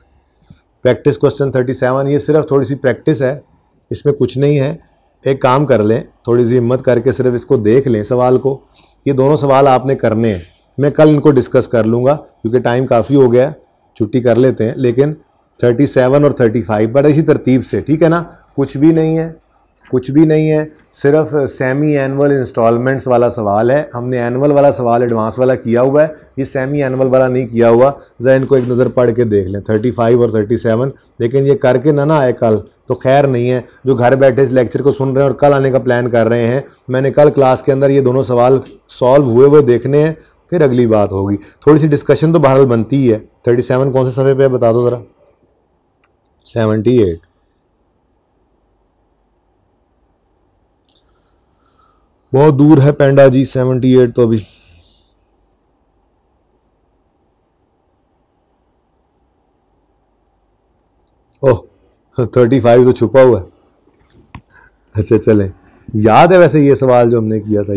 प्रैक्टिस क्वेश्चन 37, ये सिर्फ थोड़ी सी प्रैक्टिस है, इसमें कुछ नहीं है। एक काम कर लें, थोड़ी सी हिम्मत करके सिर्फ इसको देख लें सवाल को, ये दोनों सवाल आपने करने हैं, मैं कल इनको डिस्कस कर लूँगा क्योंकि टाइम काफ़ी हो गया है, छुट्टी कर लेते हैं। लेकिन 37 और 35 पर इसी तरतीब से, ठीक है ना, कुछ भी नहीं है, कुछ भी नहीं है, सिर्फ सेमी एनुअल इंस्टॉलमेंट्स वाला सवाल है। हमने एनुअल वाला सवाल एडवांस वाला किया हुआ है, ये सेमी एनुअल वाला नहीं किया हुआ, ज़रा इनको एक नज़र पढ़ के देख लें 35 और 37। लेकिन ये करके ना आए कल तो खैर नहीं है। जो घर बैठे इस लेक्चर को सुन रहे हैं और कल आने का प्लान कर रहे हैं, मैंने कल क्लास के अंदर ये दोनों सवाल सॉल्व हुए देखने हैं, फिर अगली बात होगी। थोड़ी सी डिस्कशन तो बहरहाल बनती ही है। 37 कौन से सफ़े पे है बता दो ज़रा, 78, बहुत दूर है पेंडा जी 78 तो अभी। ओह 35 तो छुपा हुआ है। अच्छा चलें, याद है वैसे ये सवाल जो हमने किया था,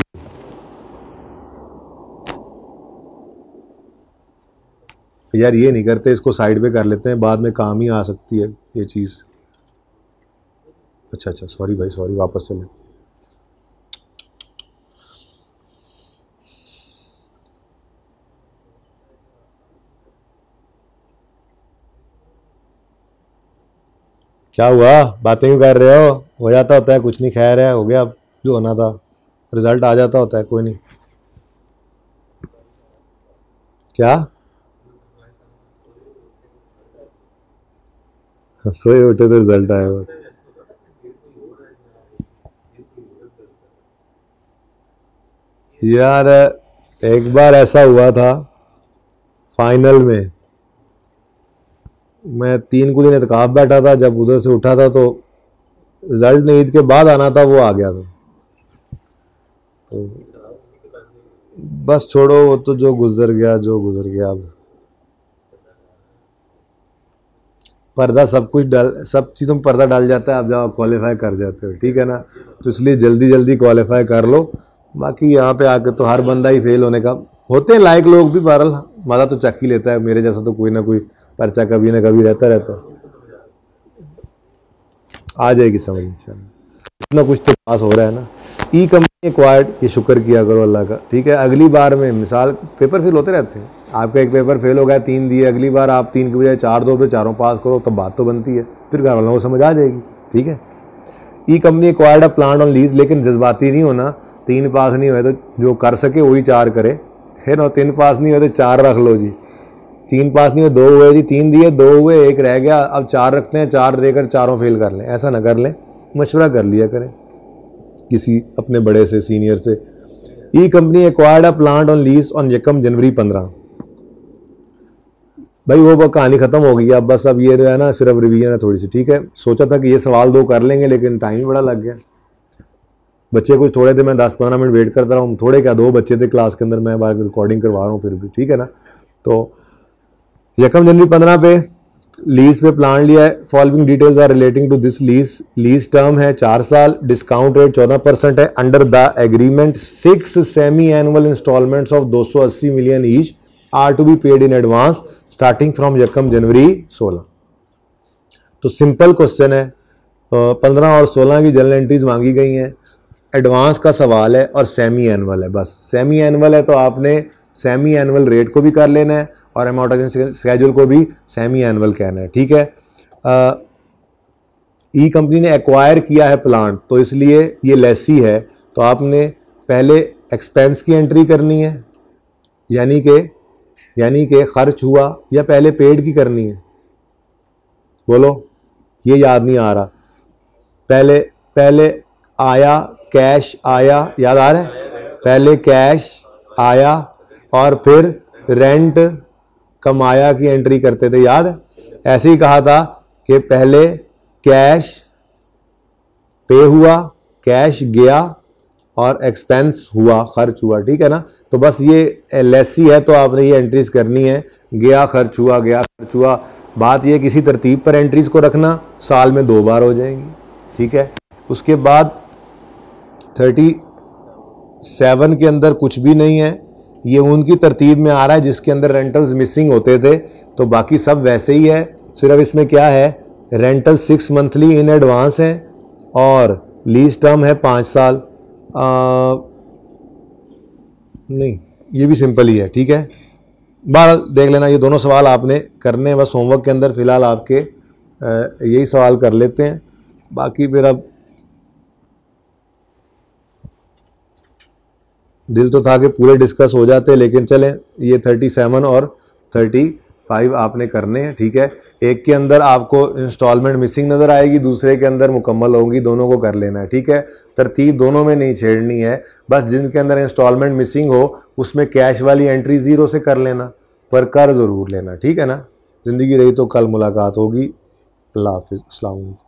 यार ये नहीं करते, इसको साइड पे कर लेते हैं, बाद में काम ही आ सकती है ये चीज़। अच्छा सॉरी भाई सॉरी, वापस चलें। क्या हुआ, बातें क्यों कर रहे हो जाता होता है, कुछ नहीं, खैर है, हो गया जो होना था, रिजल्ट आ जाता होता है, कोई नहीं। क्या सोए उठे तो रिजल्ट आया हुआ। यार एक बार ऐसा हुआ था फाइनल में, मैं 3 कुछ दिन एतकाफ बैठा था, जब उधर से उठा था तो रिजल्ट ने ईद के बाद आना था, वो आ गया था। तो बस छोड़ो, वो तो जो गुजर गया जो गुजर गया। अब पर्दा सब कुछ डाल, सब चीज़ों में पर्दा डाल जाता है, आप जब क्वालिफाई कर जाते हो, ठीक है ना, तो इसलिए जल्दी जल्दी क्वालिफाई कर लो। बाकी यहाँ पे आके तो हर बंदा ही फेल होने का, होते हैं लायक लोग भी, बहरहाल मज़ा तो चक ही लेता है, मेरे जैसा तो कोई ना कोई पर्चा कभी ना कभी रहता है। आ जाएगी समझ इंशाल्लाह, इतना कुछ तो पास हो रहा है ना। ई कंपनी एक्वायर्ड, ये शुक्र किया करो अल्लाह का, ठीक है। अगली बार में मिसाल पेपर फेल होते रहते हैं, आपका एक पेपर फेल हो गया, 3 दिए, अगली बार आप 3 की बजाय 4 दो, फिर चारों पास करो, तब बात तो बनती है, फिर घर वालों को समझ आ जाएगी, ठीक है। E company acquired a plant on lease, लेकिन जज्बाती नहीं होना, 3 पास नहीं हुए तो जो कर सके वही 4 करे, है ना। 3 पास नहीं हुए तो 4 रख लो जी, 3 पास नहीं हुए 2 हुए जी, 3 दिए 2 हुए, 1 रह गया, अब 4 रखते हैं, 4 देकर चारों फेल कर लें, ऐसा ना कर लें, मशवरा कर लिया करें किसी अपने बड़े से, सीनियर से। E company acquired a plant on lease on यकम जनवरी 15। भाई वो कहानी खत्म हो गई, अब बस अब ये जो है ना सिर्फ रिवीजन है थोड़ी सी, ठीक है। सोचा था कि ये सवाल 2 कर लेंगे, लेकिन टाइम ही बड़ा लग गया। बच्चे कुछ थोड़े थे, मैं 10-15 मिनट वेट करता रहा हूँ, थोड़े क्या 2 बच्चे थे क्लास के अंदर, मैं बार रिकॉर्डिंग करवा रहा हूँ फिर भी, ठीक है ना। तो यकम जनवरी 15 पे लीज पे प्लान लिया है। Following details are relating to this lease. Lease term है 4 साल, डिस्काउंट रेट 14% है। Under the agreement 6 semi annual installments of 280 million each are to be paid in advance starting from यकम जनवरी 16। तो सिंपल क्वेश्चन है, 15 और 16 की जर्नल एंट्रीज मांगी गई हैं, एडवांस का सवाल है और सेमी एनुअल है। बस सेमी एनुअल है तो आपने सेमी एनुअल रेट को भी कर लेना है और अमोर्टाइजेशन स्केड्यूल को भी सेमी एनुअल कहना है, ठीक है। ई कंपनी ने एक्वायर किया है प्लांट, तो इसलिए ये लेसी है, तो आपने पहले एक्सपेंस की एंट्री करनी है, यानी कि खर्च हुआ, या पहले पेड की करनी है, बोलो, ये याद नहीं आ रहा। पहले आया, कैश आया, याद आ रहा है, पहले कैश आया और फिर रेंट कमाया की एंट्री करते थे, याद है। ऐसे ही कहा था कि पहले कैश पे हुआ, कैश गया और एक्सपेंस हुआ, खर्च हुआ, ठीक है ना। तो बस ये लेसी है तो आपने ये एंट्रीज करनी है, गया खर्च हुआ, गया खर्च हुआ। बात ये किसी तरतीब पर एंट्रीज को रखना, साल में 2 बार हो जाएंगी, ठीक है। उसके बाद 37 के अंदर कुछ भी नहीं है, ये उनकी तरतीब में आ रहा है जिसके अंदर रेंटल्स मिसिंग होते थे, तो बाकी सब वैसे ही है। सिर्फ इसमें क्या है, रेंटल 6 मंथली इन एडवांस है और लीज टर्म है 5 साल। नहीं, ये भी सिंपल ही है, ठीक है। बहरहाल देख लेना, ये दोनों सवाल आपने करने हैं बस होमवर्क के अंदर। फिलहाल आपके यही सवाल कर लेते हैं, बाकी फिर अब दिल तो था कि पूरे डिस्कस हो जाते, लेकिन चलें, ये 37 और 35 आपने करने हैं, ठीक है। एक के अंदर आपको इंस्टॉलमेंट मिसिंग नज़र आएगी, दूसरे के अंदर मुकम्मल होंगी, दोनों को कर लेना है, ठीक है। तरतीब दोनों में नहीं छेड़नी है, बस जिनके अंदर इंस्टॉलमेंट मिसिंग हो उसमें कैश वाली एंट्री 0 से कर लेना, पर कर ज़रूर लेना, ठीक है ना। ज़िंदगी रही तो कल मुलाकात होगी। अल्लाह हाफिज़, अस्सलाम वालेकुम।